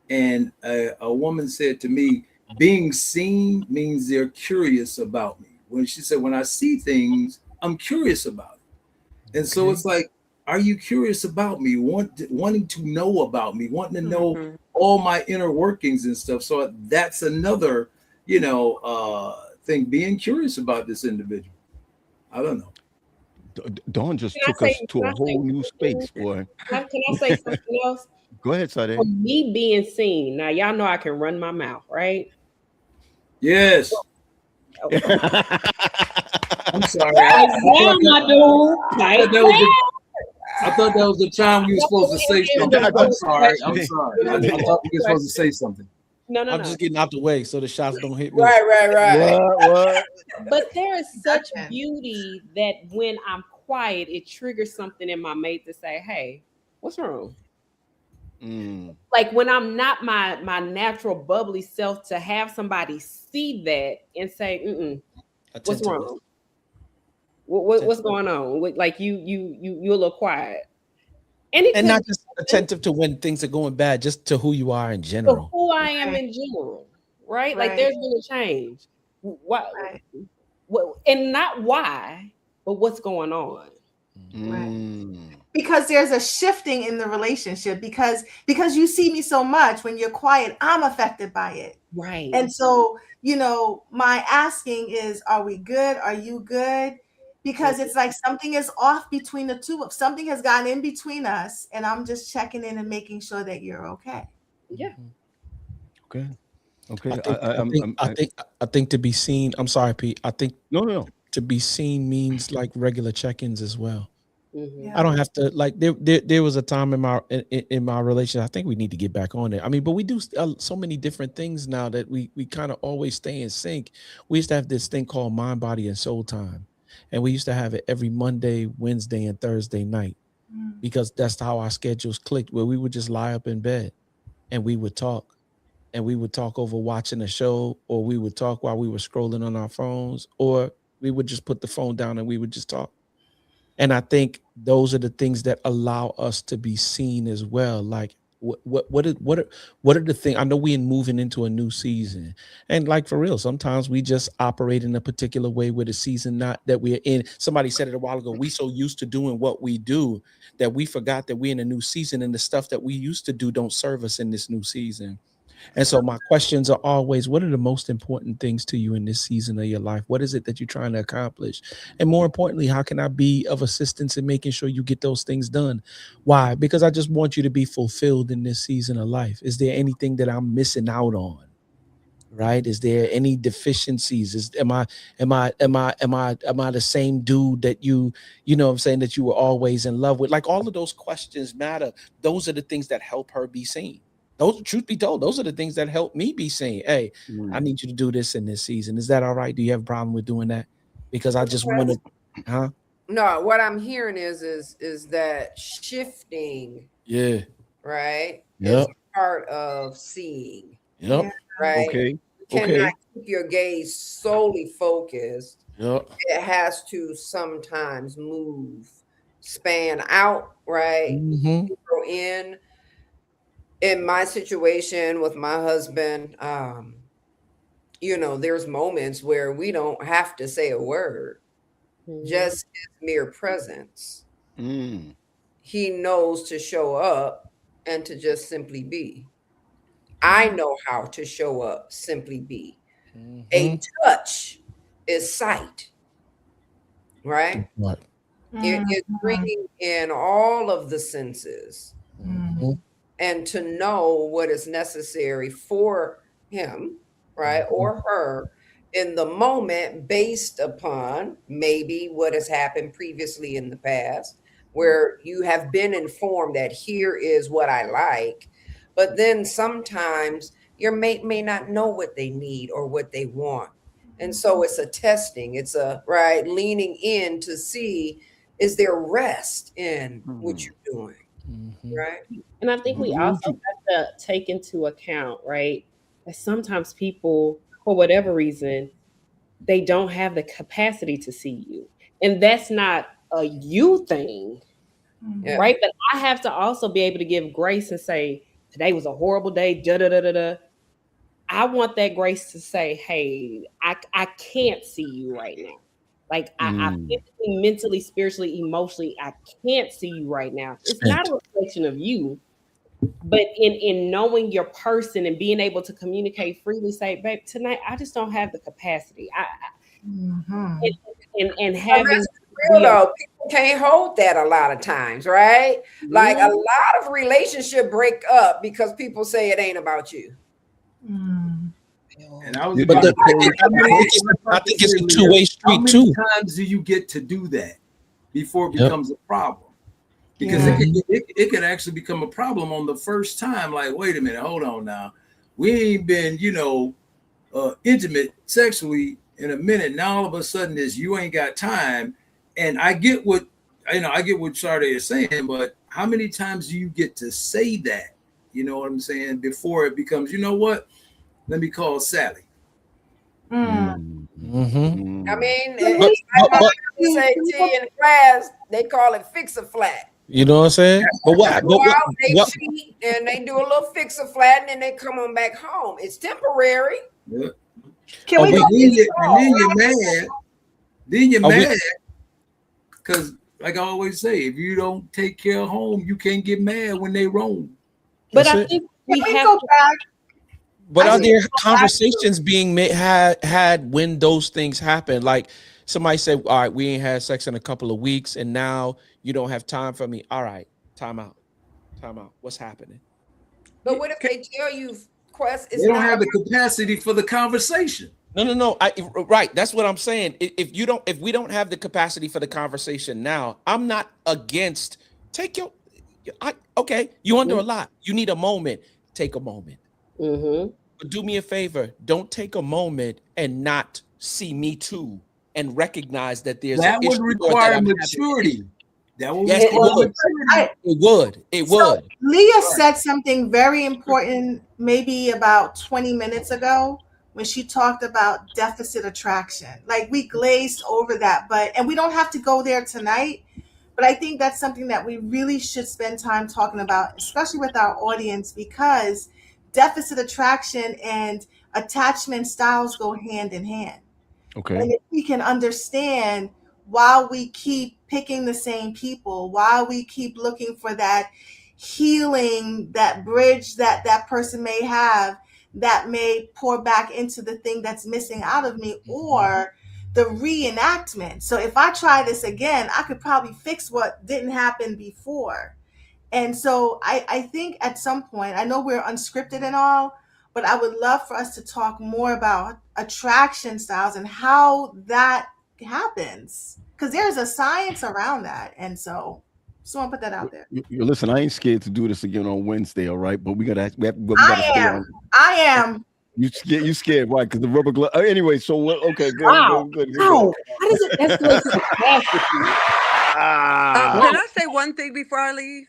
and a woman said to me, being seen means they're curious about me. When she said, when I see things, I'm curious about it. And so it's like, are you curious about me? Wanting to know about me, wanting to know all my inner workings and stuff. So that's another, thing, being curious about this individual. I don't know. Dawn just took us to a whole new space, boy. Can I say something else? Go ahead, Sade. For me being seen, now y'all know I can run my mouth, right? Yes. Okay. I'm sorry. I thought that was the time we were supposed to say something. I'm sorry. I thought we were supposed to say something. No. I'm just getting out the way so the shots don't hit me. Right. What? But there is such beauty that when I'm quiet, it triggers something in my mate to say, "Hey, what's wrong?" Like when I'm not my natural bubbly self, to have somebody see that and say, "What's wrong? What's going on?" Like you're a little quiet. And not just attentive to when things are going bad, just to who you are in general. Who I am in general, right? Like there's been a change. Why? And not why, but what's going on? Because there's a shifting in the relationship because you see me so much. When you're quiet, I'm affected by it. Right. And so, my asking is, are we good? Are you good? Because it's like something is off between the two. Something has gotten in between us, and I'm just checking in and making sure that you're okay. Yeah. Okay. I think to be seen. I'm sorry, Pete. I think no. To be seen means like regular check-ins as well. Mm-hmm. I don't have to like. There was a time in my relationship. I think we need to get back on it. I mean, but we do so many different things now that we kind of always stay in sync. We used to have this thing called Mind, Body, and Soul Time, and we used to have it every Monday, Wednesday, and Thursday night because that's how our schedules clicked. Where we would just lie up in bed and we would talk. And we would talk over watching a show, or we would talk while we were scrolling on our phones, or we would just put the phone down and we would just talk. And I think those are the things that allow us to be seen as well. Like what are the things? I know we're moving into a new season, and like for real, sometimes we just operate in a particular way with the season not that we're in. Somebody said it a while ago. We so used to doing what we do that we forgot that we're in a new season, and the stuff that we used to do don't serve us in this new season. And so my questions are always, what are the most important things to you in this season of your life? What is it that you're trying to accomplish? And more importantly, how can I be of assistance in making sure you get those things done? Why? Because I just want you to be fulfilled in this season of life. Is there anything that I'm missing out on? Right? Is there any deficiencies? Am I the same dude that you know what I'm saying, that you were always in love with? Like all of those questions matter. Those are the things that help her be seen. Those, truth be told, those are the things that help me be seen. Hey, I need you to do this in this season. Is that all right? Do you have a problem with doing that? Because I just want to, No, what I'm hearing is that shifting. Yeah. Right. Yep. Is part of seeing. Yep. Right. Okay. You cannot keep your gaze solely focused. Yep. It has to sometimes move, span out, right? Go in. In my situation with my husband, there's moments where we don't have to say a word, just his mere presence. He knows to show up and to just simply be. I know how to show up, simply be. A touch is sight, right? What? It is bringing in all of the senses. And to know what is necessary for him right, or her in the moment based upon maybe what has happened previously in the past, where you have been informed that here is what I like, but then sometimes your mate may not know what they need or what they want. And so it's a testing, it's a right leaning in to see, is there rest in what you're doing? Right. And I think we also have to take into account, right, that sometimes people, for whatever reason, they don't have the capacity to see you. And that's not a you thing, right? But I have to also be able to give grace and say, today was a horrible day, da da da da da. I want that grace to say, hey, I can't see you right now. Like I physically, mentally, spiritually, emotionally, I can't see you right now. It's not a reflection of you, but in knowing your person and being able to communicate freely, say, babe, tonight I just don't have the capacity. And having real though, people can't hold that a lot of times, right? Like a lot of relationship break up because people say it ain't about you. And I was about to say, I think it's a two-way street too. How many times do you get to do that before it becomes a problem? Because it could actually become a problem on the first time. Like, wait a minute, hold on now. We ain't been, intimate sexually in a minute. Now all of a sudden this you ain't got time. And I get what Sade is saying, but how many times do you get to say that? You know what I'm saying? Before it becomes, you know what? Let me call Sally. I mean, say T in class, they call it fix a flat. You know what I'm saying? But what? They cheat and they do a little fix a flat and then they come on back home. It's temporary. Yeah. Can we? Then you're mad because, like I always say, if you don't take care of home, you can't get mad when they roam. But I think we have go back. But are there conversations being had when those things happen? Like somebody said, all right, we ain't had sex in a couple of weeks and now you don't have time for me. All right, time out. What's happening? But what if they tell you, Quest, they don't have the capacity for the conversation? No. Right. That's what I'm saying. If we don't have the capacity for the conversation now, I'm not against okay, you under a lot. You need a moment. Take a moment. But do me a favor. Don't take a moment and not see me too and recognize that there's that would require maturity. That would It would. Leah said something very important maybe about 20 minutes ago when she talked about deficit attraction. Like we glazed over that, and we don't have to go there tonight. But I think that's something that we really should spend time talking about, especially with our audience, because deficit attraction and attachment styles go hand in hand. Okay. And if we can understand why we keep picking the same people, why we keep looking for that healing, that bridge that person may have that may pour back into the thing that's missing out of me, or the reenactment. So if I try this again, I could probably fix what didn't happen before. And so I think at some point, I know we're unscripted and all, but I would love for us to talk more about attraction styles and how that happens, because there's a science around that. And so just want to put that out there. Listen, I ain't scared to do this again on Wednesday, all right? But we gotta stay on. I am. You scared? Why? Because the rubber glove. Anyway, so okay, good. Wow. Good. How does it escalate so fast with you? Can I say one thing before I leave?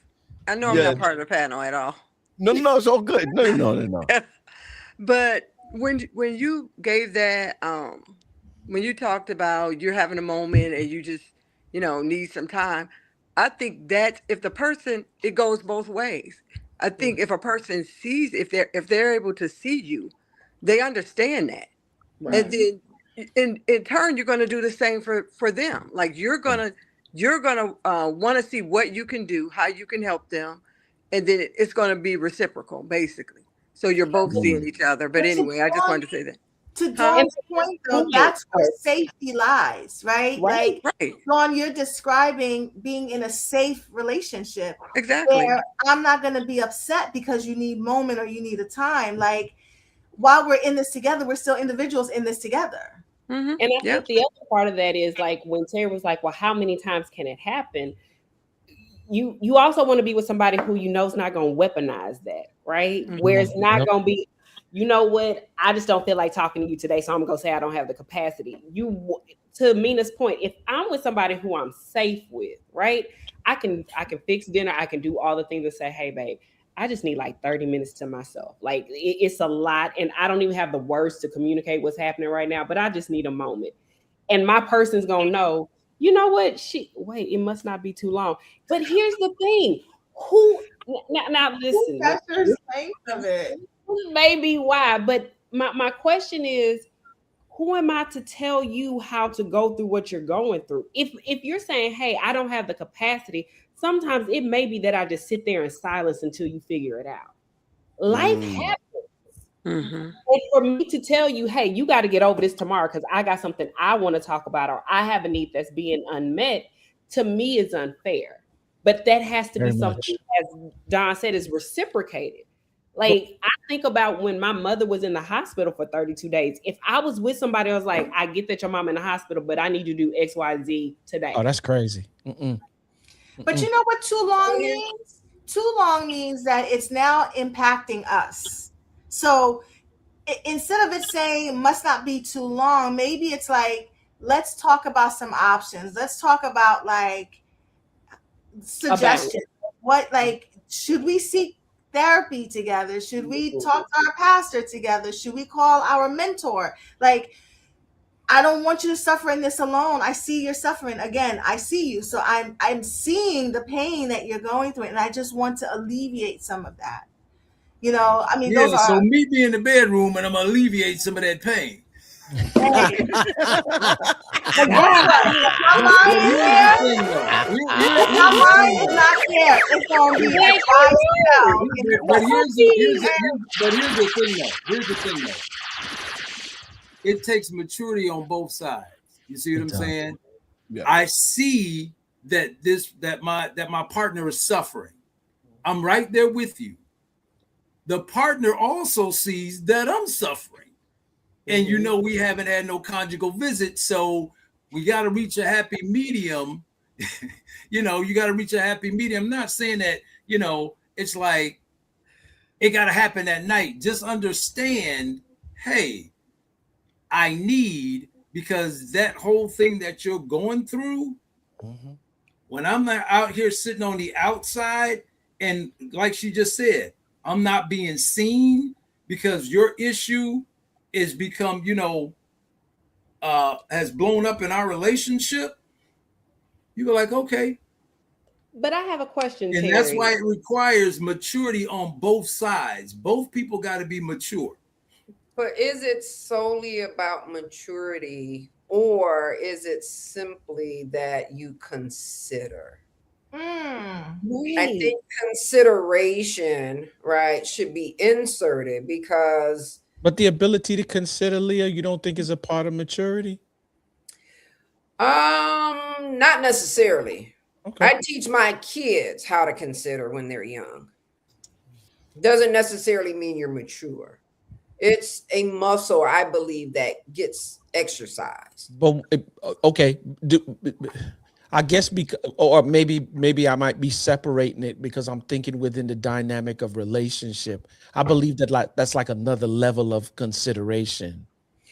I know I'm not part of the panel at all. No, it's all good. No. But when you gave that, when you talked about you're having a moment and you just, need some time, I think that if the person, it goes both ways. I think if a person sees, if they're able to see you, they understand that. Right. And then in turn, you're going to do the same for them. Like you're going to want to see what you can do, how you can help them. And then it's going to be reciprocal, basically. So you're both seeing each other. But anyway, I just wanted to say that. To Dawn's point, though, that's where safety lies, right? Right. Dawn, you're describing being in a safe relationship. Exactly. Where I'm not going to be upset because you need a moment or you need a time. Like while we're in this together, we're still individuals in this together. And I think the other part of that is like when Terry was like, well, how many times can it happen? You also want to be with somebody who you know is not going to weaponize that, right? Where it's not going to be, you know what, I just don't feel like talking to you today, so I'm going to say I don't have the capacity. To Mina's point, if I'm with somebody who I'm safe with, right, I can fix dinner, I can do all the things and say, hey, babe, I just need like 30 minutes to myself. Like it's a lot, and I don't even have the words to communicate what's happening right now, but I just need a moment. And my person's going to know, you know what? It must not be too long. But here's the thing. Now listen. Of it. Maybe why, but my question is, who am I to tell you how to go through what you're going through? If you're saying, hey, I don't have the capacity, sometimes it may be that I just sit there in silence until you figure it out. Life happens. And for me to tell you, hey, you got to get over this tomorrow because I got something I want to talk about, or I have a need that's being unmet, to me is unfair. But that has to be something, as Don said, is reciprocated. Like, I think about when my mother was in the hospital for 32 days. If I was with somebody else, like, I get that your mom in the hospital, but I need you to do X, Y, Z today. Oh, that's crazy. But you know what too long means? Too long means that it's now impacting us. So instead of it saying must not be too long, maybe it's like, let's talk about some options. Let's talk about like suggestions. What, like, should we seek therapy together? Should we talk to our pastor together? Should we call our mentor? Like, I don't want you to suffer in this alone. I see you're suffering. Again, I see you. So I'm seeing the pain that you're going through, and I just want to alleviate some of that. You know, I mean, those are. So meet me in the bedroom, and I'm gonna alleviate some of that pain. Here's the thing though. It takes maturity on both sides. You see what I'm saying? Yeah. I see that my partner is suffering. I'm right there with you. The partner also sees that I'm suffering. And you know, we haven't had no conjugal visit, so we got to reach a happy medium. You know, you got to reach a happy medium. I'm not saying that, you know, it's like it got to happen at night. Just understand, hey, I need, because that whole thing that you're going through, when I'm out here sitting on the outside, and like she just said, I'm not being seen because your issue is become, you know, has blown up in our relationship. You go like, okay. But I have a question, and Terry. That's why it requires maturity on both sides. Both people got to be mature. But is it solely about maturity, or is it simply that you consider? I think consideration, right, should be inserted because. But the ability to consider, Leah, you don't think is a part of maturity? Not necessarily. Okay. I teach my kids how to consider when they're young. Doesn't necessarily mean you're mature. It's a muscle, I believe, that gets exercised. But okay, I guess because, or maybe I might be separating it because I'm thinking within the dynamic of relationship. I believe that that's like another level of consideration.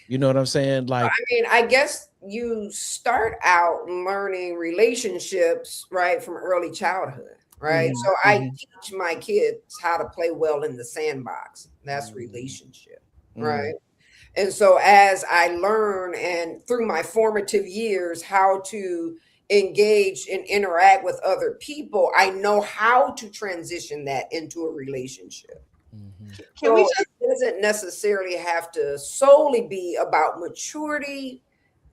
You know what I'm saying? Like, I mean, I guess you start out learning relationships, right, from early childhood, right? So I teach my kids how to play well in the sandbox. That's relationship, right? And so as I learn and through my formative years how to engage and interact with other people, I know how to transition that into a relationship. So it doesn't necessarily have to solely be about maturity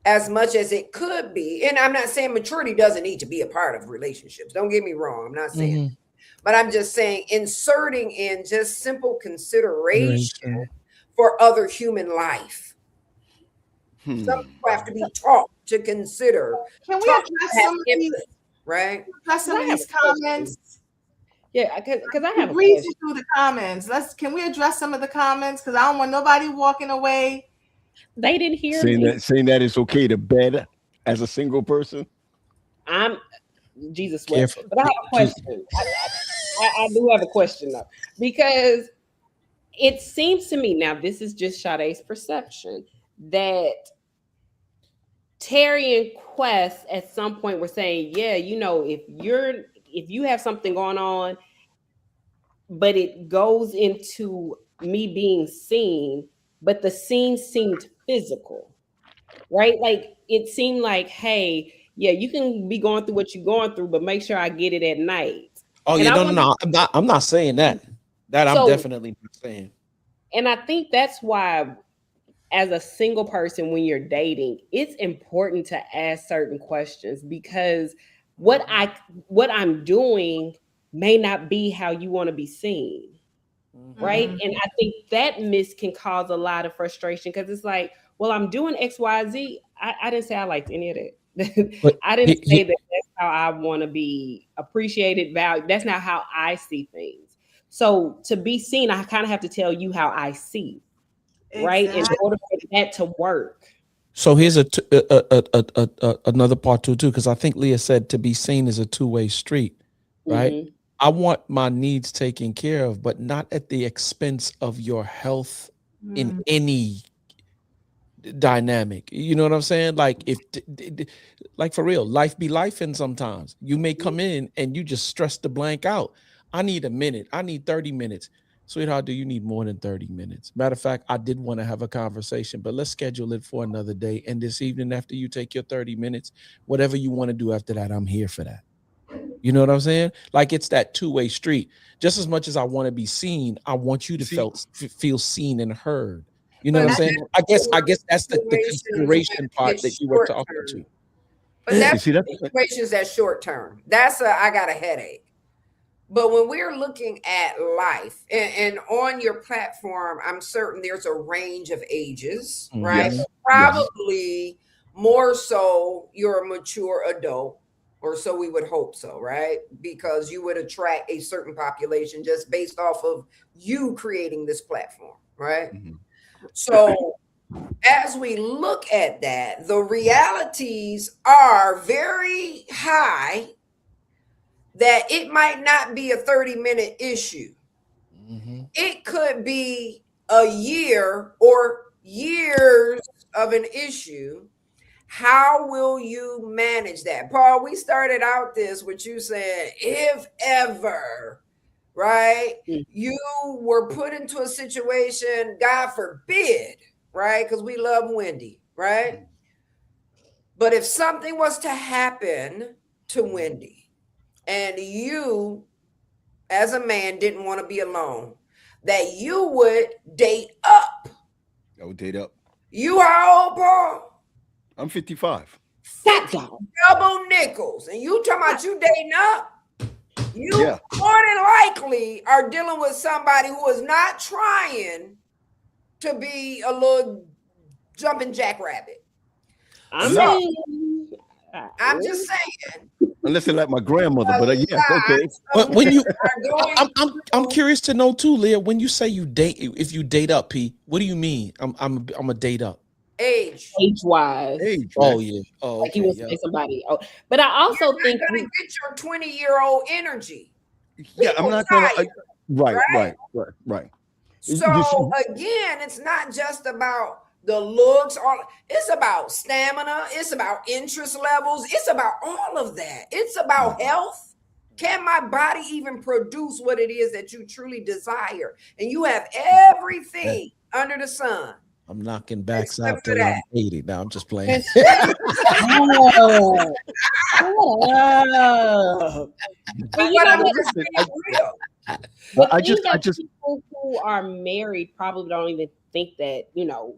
as much as it could be. And I'm not saying maturity doesn't need to be a part of relationships. Don't get me wrong. I'm not saying that. But I'm just saying inserting in just simple consideration for other human life. Some people have to be taught to consider. Can we address some of these, right? Address some of these comments? Yeah, because I have a breezing question. through the comments. Can we address some of the comments? Because I don't want nobody walking away. They didn't hear saying me. that it's okay to bed as a single person. I'm Jesus wept. Careful. But I have a question. I do have a question though, because it seems to me, now this is just Sade's perception, that Terry and Quest at some point were saying, yeah, you know, if you have something going on, but it goes into me being seen, but the scene seemed physical, right? Like it seemed like, hey, yeah, you can be going through what you're going through, but make sure I get it at night. Oh, And yeah, I no. I'm not saying that. I'm definitely not saying. And I think that's why, as a single person, when you're dating, it's important to ask certain questions, because what I'm doing may not be how you want to be seen. Right. And I think that miss can cause a lot of frustration, because it's like, well, I'm doing XYZ. I didn't say I liked any of that. But I didn't say that that's how I want to be appreciated, valued. That's not how I see things. So to be seen, I kind of have to tell you how I see, right? In order for that to work. So here's another part too, because I think Leah said to be seen is a two-way street, right? Mm-hmm. I want my needs taken care of, but not at the expense of your health in any dynamic. You know what I'm saying? Like like for real, life be life, and sometimes you may come in and you just stress the blank out. I need a minute. I need 30 minutes. Sweetheart, do you need more than 30 minutes? Matter of fact, I did want to have a conversation, but let's schedule it for another day. And this evening, after you take your 30 minutes, whatever you want to do after that, I'm here for that. You know what I'm saying? Like it's that two-way street. Just as much as I want to be seen, I want you to feel seen and heard. You know what I'm saying? I guess that's the consideration part that you were talking to. But that's situations that short term. I got a headache. But when we're looking at life, and on your platform, I'm certain there's a range of ages, right? Yes. Probably more so you're a mature adult, or so we would hope so, right? Because you would attract a certain population just based off of you creating this platform, right? Mm-hmm. So as we look at that, the realities are very high that it might not be a 30-minute issue. Mm-hmm. It could be a year or years of an issue. How will you manage that? Paul, we started out this with you saying, if ever, right, you were put into a situation, God forbid, right, because we love Wendy, right? But if something was to happen to Wendy, and you, as a man, didn't want to be alone, that you would date up. I would date up. You how old, Paul? I'm 55. Double nickels. And you talking about you dating up? You more than likely are dealing with somebody who is not trying to be a little jumping jackrabbit. I'm just saying. Unless they're like my grandmother, but yeah, okay. But when you, I'm curious to know too, Leah. When you say you date, if you date up, P, what do you mean? I'm a date up. Age wise. Oh yeah. Oh, like you would say somebody. Oh, but I also think you're gonna get your 20-year-old energy. Yeah, I'm not gonna. Right. So again, it's not just about the looks, it's about stamina, it's about interest levels, it's about all of that. It's about health. Can my body even produce what it is that you truly desire? And you have everything under the sun. I'm knocking backs out till I'm 80. Now I'm just playing. I just people who are married probably don't even think that, you know,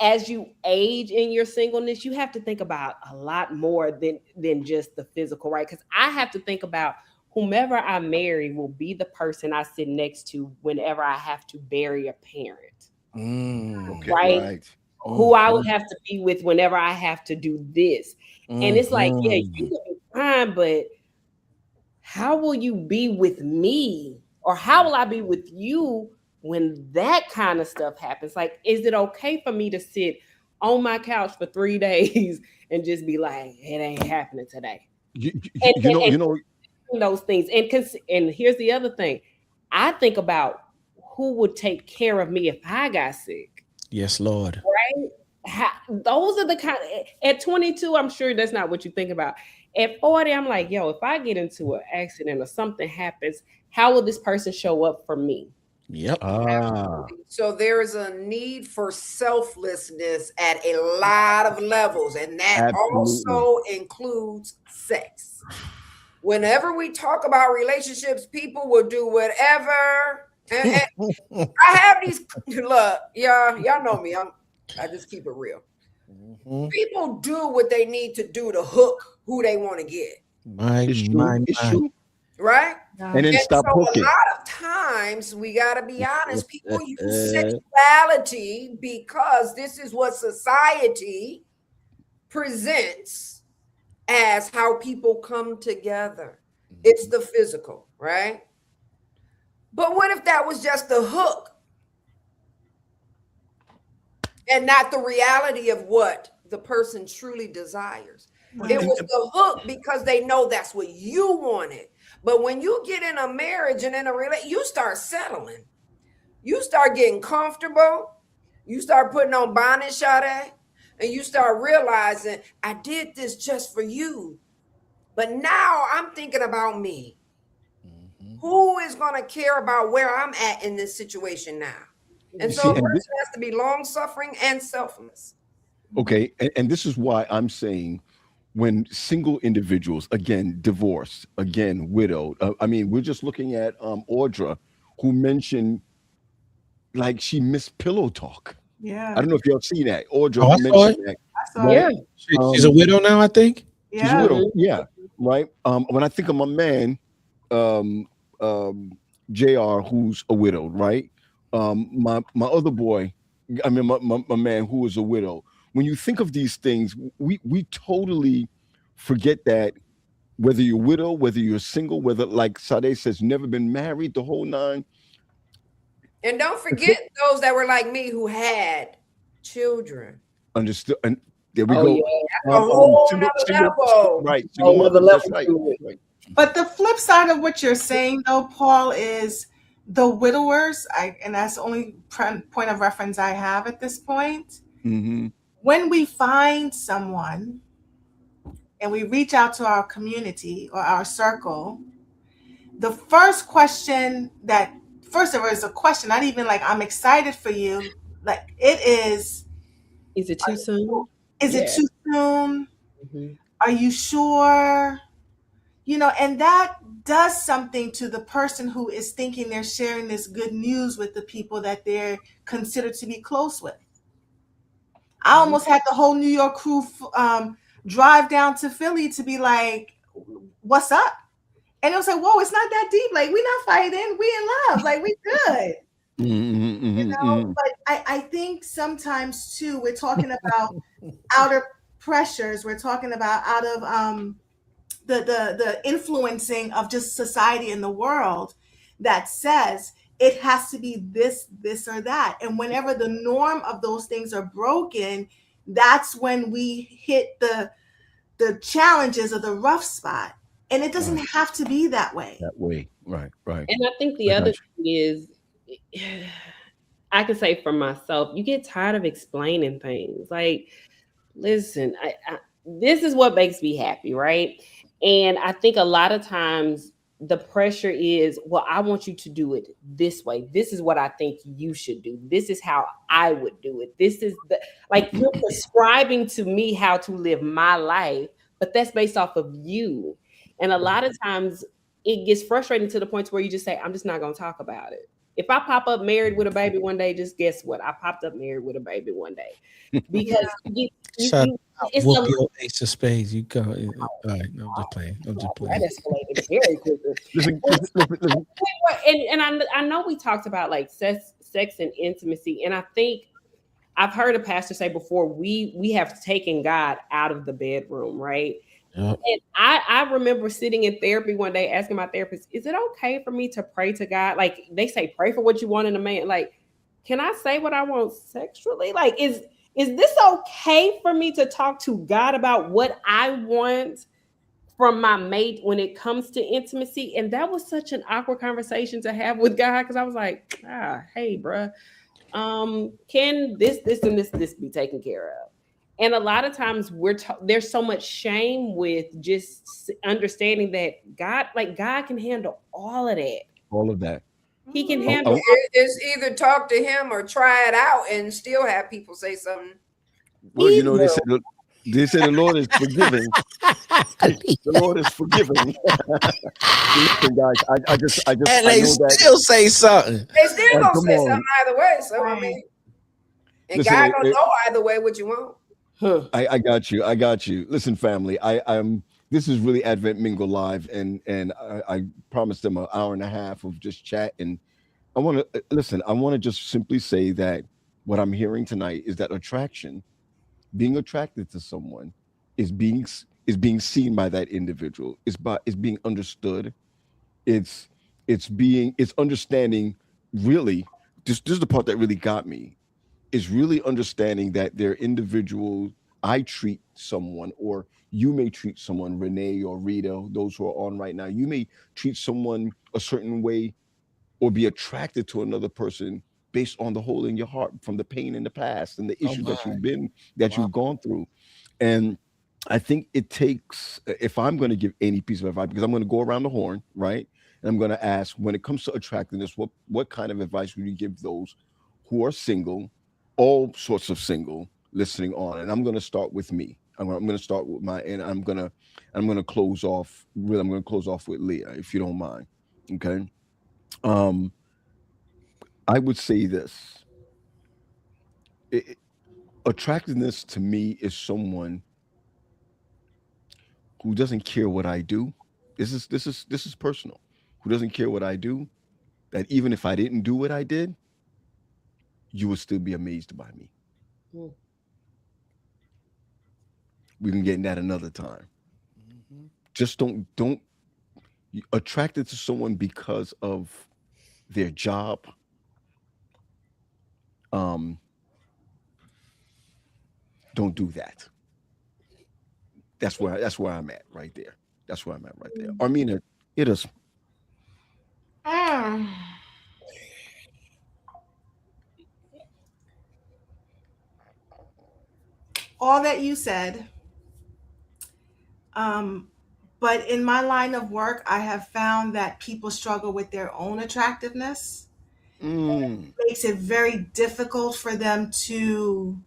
as you age in your singleness, you have to think about a lot more than just the physical, right? Because I have to think about whomever I marry will be the person I sit next to whenever I have to bury a parent. Right? Who I would have to be with whenever I have to do this. And it's like, yeah, you can be fine, but how will you be with me? Or how will I be with you when that kind of stuff happens? Like, is it okay for me to sit on my couch for 3 days and just be like, it ain't happening today? You know those things. And here's the other thing. I think about who would take care of me if I got sick. Yes, Lord. Right? Those are the kind at 22, I'm sure that's not what you think about. At 40, I'm like, yo, if I get into an accident or something happens, how will this person show up for me? Yep. So there is a need for selflessness at a lot of levels, and that also includes sex. Whenever we talk about relationships, people will do whatever. And I have these look, y'all know me. I just keep it real. People do what they need to do to hook who they want to get. It's true. Right? And then stop hooking. A lot of times we gotta be honest, people use sexuality because this is what society presents as how people come together. It's the physical, right? But what if that was just the hook and not the reality of what the person truly desires? It was the hook because they know that's what you wanted. But when you get in a marriage and in a relationship, you start settling. You start getting comfortable. You start putting on bonnet shade, and you start realizing, I did this just for you. But now I'm thinking about me. Who is going to care about where I'm at in this situation now? And so a person has to be long-suffering and selfless. Okay, and this is why I'm saying, when single individuals, again, divorced, again, widowed. I mean, we're just looking at Audra, who mentioned, like, she missed pillow talk. Yeah. I don't know if y'all see that. Audra mentioned that. Yeah. She's a widow now, I think. Yeah. She's a widow. Yeah. Right. When I think of my man, JR, who's a widow, right? My other boy, I mean, my man who is a widow. When you think of these things, we totally forget that whether you're widow, whether you're single, whether, like Sade says, never been married, the whole nine. And don't forget those that were like me who had children. Understood. And there we go. Yeah. That's a whole other level. Right. Single mothers, that's right. But the flip side of what you're saying, though, Paul, is the widowers, and that's the only point of reference I have at this point. Mm-hmm. When we find someone and we reach out to our community or our circle, the first question first of all is a question, not even like, I'm excited for you. Like, it is it too soon? Is it too soon? Mm-hmm. Are you sure? And that does something to the person who is thinking they're sharing this good news with the people that they're considered to be close with. I almost had the whole New York crew drive down to Philly to be like, what's up? And it was like, whoa, it's not that deep. Like, we're not fighting. We in love. Like, we good. But I think sometimes, too, we're talking about outer pressures. We're talking about out of the influencing of just society in the world that says it has to be this or that. And whenever the norm of those things are broken, that's when we hit the challenges or the rough spot. And it doesn't have to be that way. Right. And I think the other thing is, I can say for myself, you get tired of explaining things. Like, listen, this is what makes me happy, right? And I think a lot of times the pressure is, well, I want you to do it this way. This is what I think you should do. This is how I would do it. This is you're prescribing to me how to live my life, but that's based off of you. And a lot of times it gets frustrating to the point where you just say, I'm just not going to talk about it. If I pop up married with a baby one day, just guess what? I popped up married with a baby one day. Because we'll be ace of spades. You go. All right, I'm just playing. That escalated very quickly. And I know we talked about like sex and intimacy, and I think I've heard a pastor say before, we have taken God out of the bedroom, right? And I remember sitting in therapy one day asking my therapist, is it okay for me to pray to God? Like they say, pray for what you want in a man. Like, can I say what I want sexually? Like, is this okay for me to talk to God about what I want from my mate when it comes to intimacy? And that was such an awkward conversation to have with God, because I was like, hey, bruh, can this and this be taken care of? And a lot of times there's so much shame with just understanding that God can handle all of that. All of that. He can handle It's either talk to him or try it out and still have people say something. Well, you know, they say the Lord is forgiving. The Lord is forgiving. Listen, guys, I just and they still say something. They still gonna say something either way. So I mean, and listen, God gonna know either way what you want. I got you. Listen, family, I'm. This is really AdventMingle Live, and I promised them an hour and a half of just chat. And I want to listen. I want to just simply say that what I'm hearing tonight is that attraction, being attracted to someone, is being seen by that individual. Is being understood. It's understanding. Really, this is the part that really got me. Is really understanding that they're individual. I treat someone, or you may treat someone, Renee or Rita, those who are on right now, you may treat someone a certain way or be attracted to another person based on the hole in your heart from the pain in the past and the issues that you've gone through. And I think it takes, if I'm going to give any piece of advice, because I'm going to go around the horn, right? And I'm going to ask, when it comes to attractiveness, what kind of advice would you give those who are single, all sorts of single, listening on? And I'm going to start with me. I'm going to start with and I'm going to close off. Really, I'm going to close off with Leah, if you don't mind. Okay. I would say this. Attractiveness to me is someone who doesn't care what I do. This is personal. Who doesn't care what I do? That even if I didn't do what I did, you would still be amazed by me. We can get in that another time. Just don't attracted to someone because of their job. Don't do that. That's where I'm at right there. That's where I'm at right there. Armina, it is. All that you said. But in my line of work, I have found that people struggle with their own attractiveness. It makes it very difficult for them to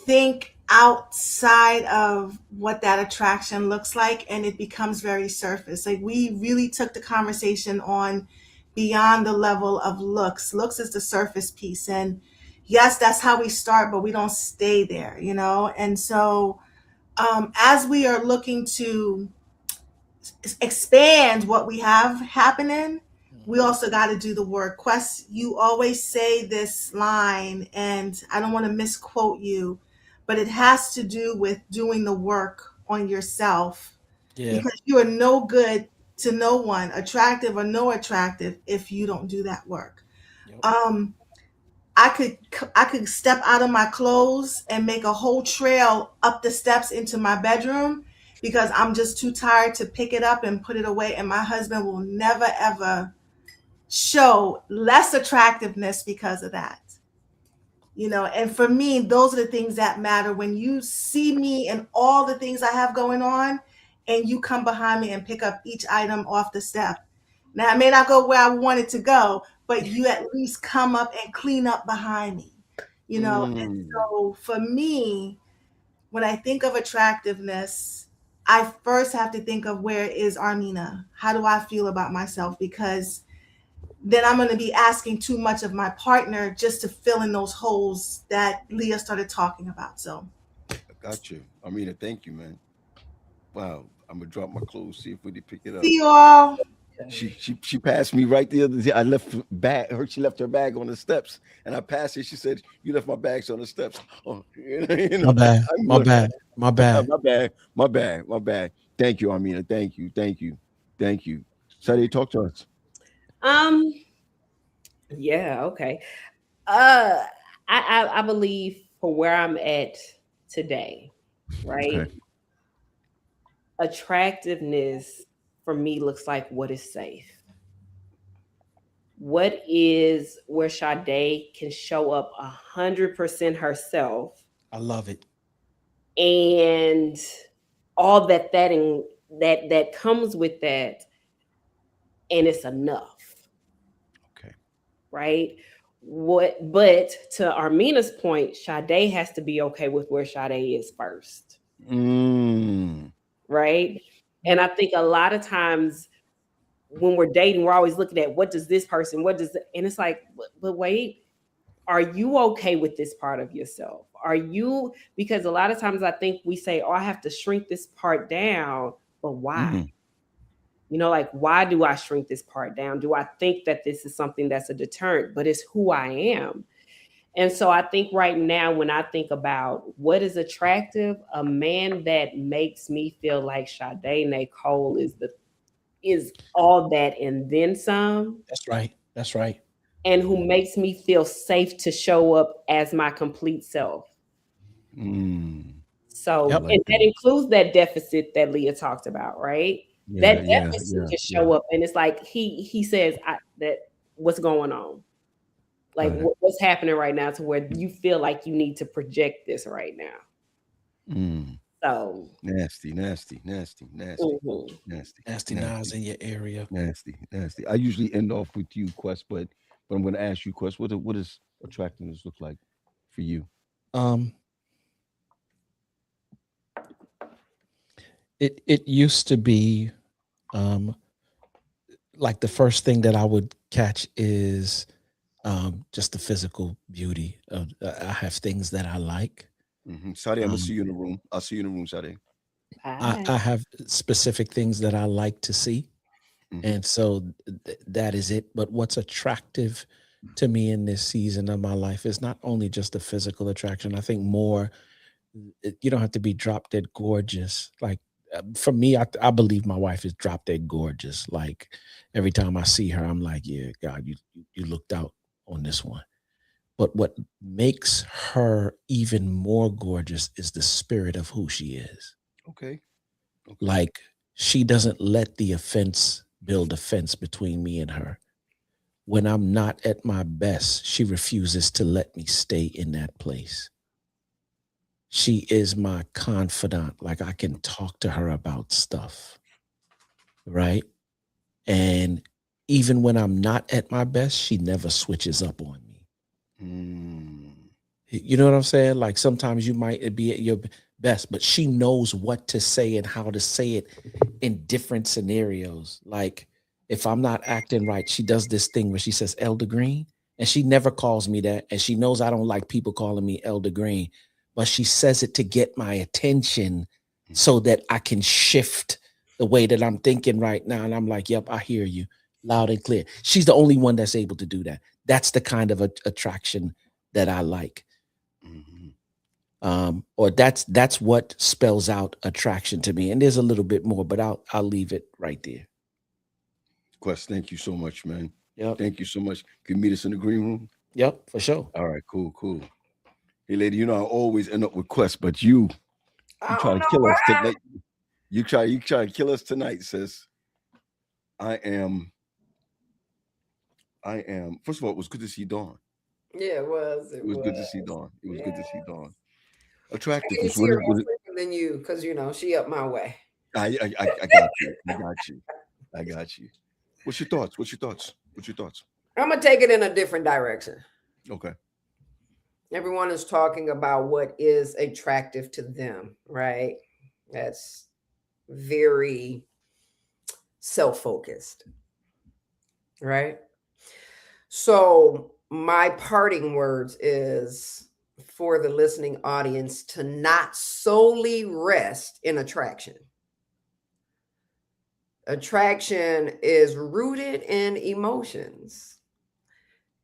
think outside of what that attraction looks like, and it becomes very surface. Like, we really took the conversation on beyond the level of looks. Looks is the surface piece, and yes, that's how we start, but we don't stay there, you know? And so as we are looking to expand what we have happening, we also got to do the work. Quest, you always say this line, and I don't want to misquote you, but it has to do with doing the work on yourself. Because you are no good to no one, attractive or no attractive, if you don't do that work. I could step out of my clothes and make a whole trail up the steps into my bedroom because I'm just too tired to pick it up and put it away. And my husband will never, ever show less attractiveness because of that. You know, and for me, those are the things that matter. When you see me and all the things I have going on, and you come behind me and pick up each item off the step. Now, I may not go where I want it to go, but you at least come up and clean up behind me, you know? And so for me, when I think of attractiveness, I first have to think of, where is Armina? How do I feel about myself? Because then I'm going to be asking too much of my partner just to fill in those holes that Leah started talking about. So I got you. Armina, thank you, man. Wow. I'm going to drop my clothes, see if we can pick it up. See you all. She passed me right the other day. I left she left her bag on the steps, and I passed it. She said, "You left my bags on the steps." Oh, My bad. My bad. My bad. Thank you, Armina. Thank you. Sade, talk to us. Yeah, okay. Uh, I believe for where I'm at today, right? Okay. Attractiveness for me looks like what is safe. What is where Sade can show up 100% herself, I love it. and all that comes with that, and it's enough, Okay. right? But to Armina's point, Sade has to be okay with where Sade is first, Mm. right? And I think a lot of times when we're dating, we're always looking at what does this person, and it's like, but wait, are you okay with this part of yourself? Because a lot of times I think we say, oh, I have to shrink this part down, but why? Mm. Like, why do I shrink this part down? Do I think that this is something that's a deterrent? But it's who I am. And so I think right now, when I think about what is attractive, a man that makes me feel like Sade Nicole is all that and then some, That's right. That's right. and who makes me feel safe to show up as my complete self. Mm. So, Yep. like and that that. includes that deficit that Leah talked about, right? That deficit can show up, and it's like he says that what's going on, like Right. what's happening right now, to where you feel like you need to project this right now. Mm. So Nasty. mhm. Nasty Nas in your area. Nasty. I usually end off with you, Quest, but I'm going to ask you, Quest, what does attractiveness look like for you? Um, it used to be, like the first thing that I would catch is just the physical beauty of. I have things that I like. Mm-hmm. Sade, I'm going to see you in the room. I'll see you in the room, Sade. I have specific things that I like to see. Mm-hmm. And so that is it. But what's attractive to me in this season of my life is not only just a physical attraction. I think more, you don't have to be drop dead gorgeous. Like for me, I believe my wife is drop dead gorgeous. Like every time I see her, I'm like, yeah, God, you looked out on this one. But what makes her even more gorgeous is the spirit of who she is. Okay. Like she doesn't let the offense build a fence between me and her. When I'm not at my best, she refuses to let me stay in that place. She is my confidant. Like I can talk to her about stuff, right? And even when I'm not at my best, she never switches up on me. Mm. You know what I'm saying? Like sometimes you might be at your best, but she knows what to say and how to say it in different scenarios. Like if I'm not acting right, she does this thing where she says Elder Green, and she never calls me that. And she knows I don't like people calling me Elder Green, but she says it to get my attention so that I can shift the way that I'm thinking right now. And I'm like, yep, I hear you loud and clear. She's the only one that's able to do that. That's the kind of attraction that I like. Mm-hmm. Or that's what spells out attraction to me. And there's a little bit more, but I'll leave it right there. Quest, thank you so much, man. Yep. Thank you so much. Can you meet us in the green room? Yep, for sure. All right, cool. Hey, lady, I always end up with Quest, but you try to kill us tonight. You try to kill us tonight, sis. I am. First of all, it was good to see Dawn. Yeah, it was. It was good to see Dawn. It was good to see Dawn. Attractive. I can see her more frequent than you because she up my way. I got you. I got you. What's your thoughts? I'm gonna take it in a different direction. Okay. Everyone is talking about what is attractive to them, right? That's very self-focused, right? So my parting words is for the listening audience to not solely rest in attraction. Attraction is rooted in emotions,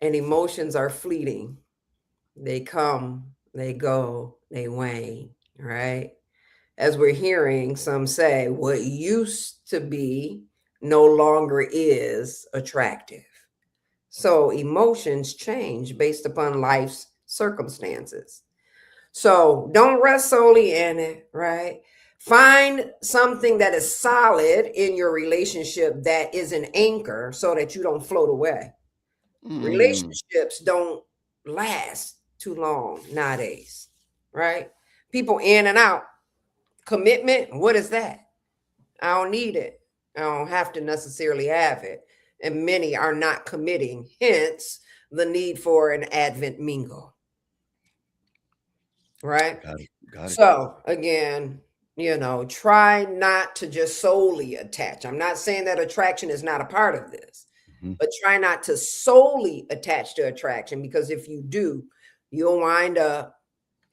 and emotions are fleeting. They come, they go, they wane, right? as we're hearing some say, what used to be no longer is attractive. So emotions change based upon life's circumstances. So don't rest solely in it, right? Find something that is solid in your relationship that is an anchor so that you don't float away. Relationships don't last too long nowadays, right? People in and out. Commitment, what is that? I don't need it. I don't have to necessarily have it. And many are not committing, hence the need for an AdventMingle. Right? Got it. So again, try not to just solely attach. I'm not saying that attraction is not a part of this, but try not to solely attach to attraction, because if you do, you'll wind up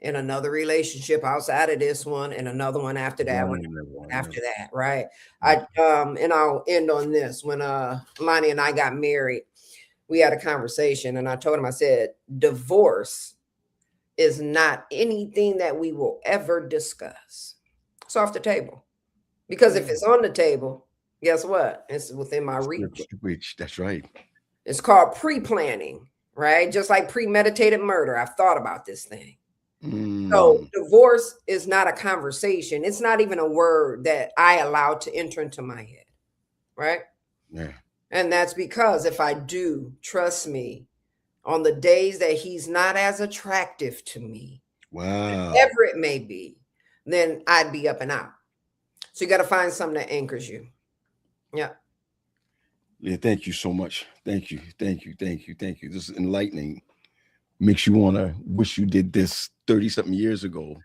in another relationship outside of this one and another one after that one after that, right? And I'll end on this. When Lonnie and I got married, we had a conversation and I told him, I said, divorce is not anything that we will ever discuss. It's off the table. Because if it's on the table, guess what? It's within my reach. That's right. It's called pre-planning, right? Just like premeditated murder. I've thought about this thing. So divorce is not a conversation. It's not even a word that I allow to enter into my head, right? Yeah. And that's because if I do, trust me, on the days that he's not as attractive to me, whatever it may be, then I'd be up and out. So you got to find something that anchors you. Yeah. Yeah. Thank you so much. Thank you. This is enlightening. Makes you want to wish you did this 30-something years ago.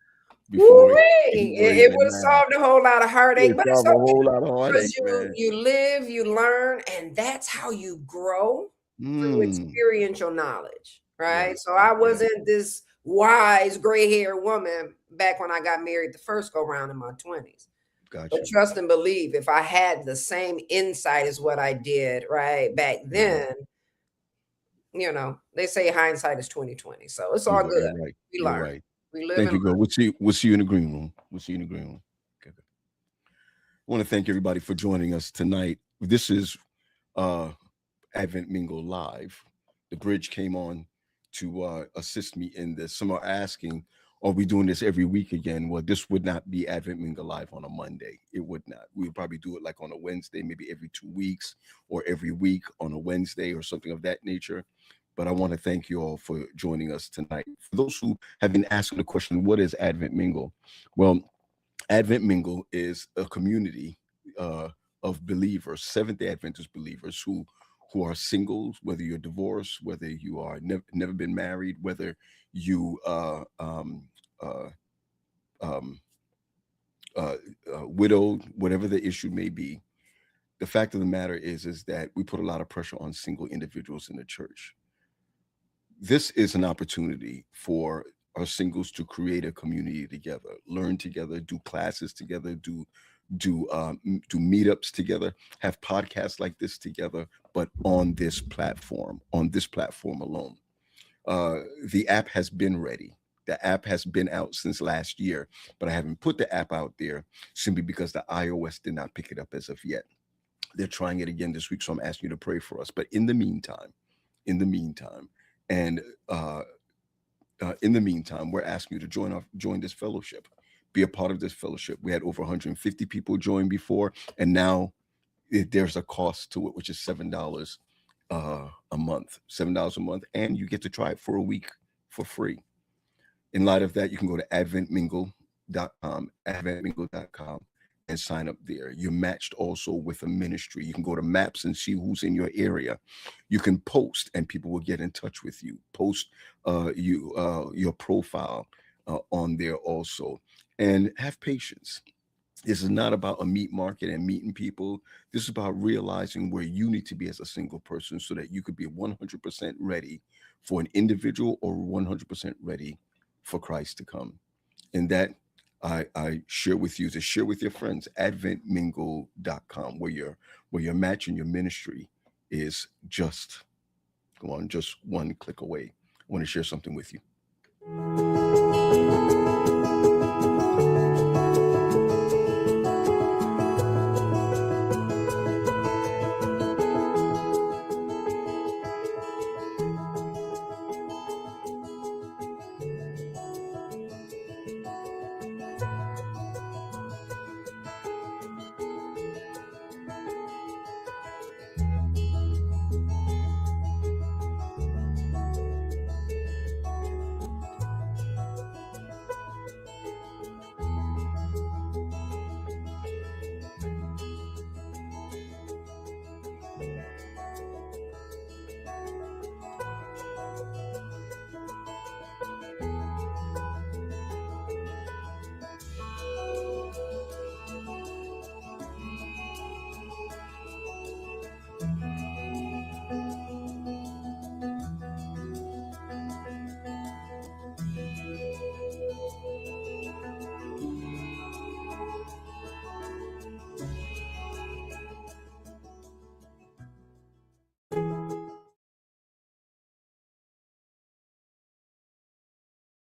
Before it would have solved a whole lot of heartache, but it's okay. A whole lot of heartache, because you live, you learn, and that's how you grow through experiential knowledge, right? Yeah. So I wasn't this wise gray-haired woman back when I got married the first go round in my 20s. Gotcha. But trust and believe, if I had the same insight as what I did right back then, they say hindsight is 20/20. So it's all good. Right. We learn. Right. We live. Thank you, girl. We'll see you in the green room. Okay. I want to thank everybody for joining us tonight. This is AdventMingle Live. The bridge came on to assist me in this. Some are asking, are we doing this every week again? Well, this would not be AdventMingle Live on a Monday. It would not. We would probably do it like on a Wednesday, maybe every 2 weeks, or every week on a Wednesday or something of that nature. But I want to thank you all for joining us tonight. For those who have been asking the question, what is AdventMingle? Well, AdventMingle is a community of believers, Seventh-day Adventist believers who are singles, whether you're divorced, whether you are never been married, whether you widowed, whatever the issue may be. The fact of the matter is that we put a lot of pressure on single individuals in the church. This is an opportunity for our singles to create a community together, learn together, do classes together, do meetups together, have podcasts like this together, but on this platform alone. The app has been ready. The app has been out since last year, but I haven't put the app out there simply because the iOS did not pick it up as of yet. They're trying it again this week, so I'm asking you to pray for us. But in the meantime, we're asking you to join this fellowship, be a part of this fellowship. We had over 150 people join before, and now there's a cost to it, which is $7 a month, and you get to try it for a week for free. In light of that, you can go to AdventMingle.com, and sign up there. You're matched also with a ministry. You can go to Maps and see who's in your area. You can post and people will get in touch with you. Post your profile on there also, and have patience. This is not about a meat market and meeting people. This is about realizing where you need to be as a single person so that you could be 100% ready for an individual or 100% ready for Christ to come. And that I share with you, to share with your friends, AdventMingle.com, where your match and your ministry is just one click away. I want to share something with you.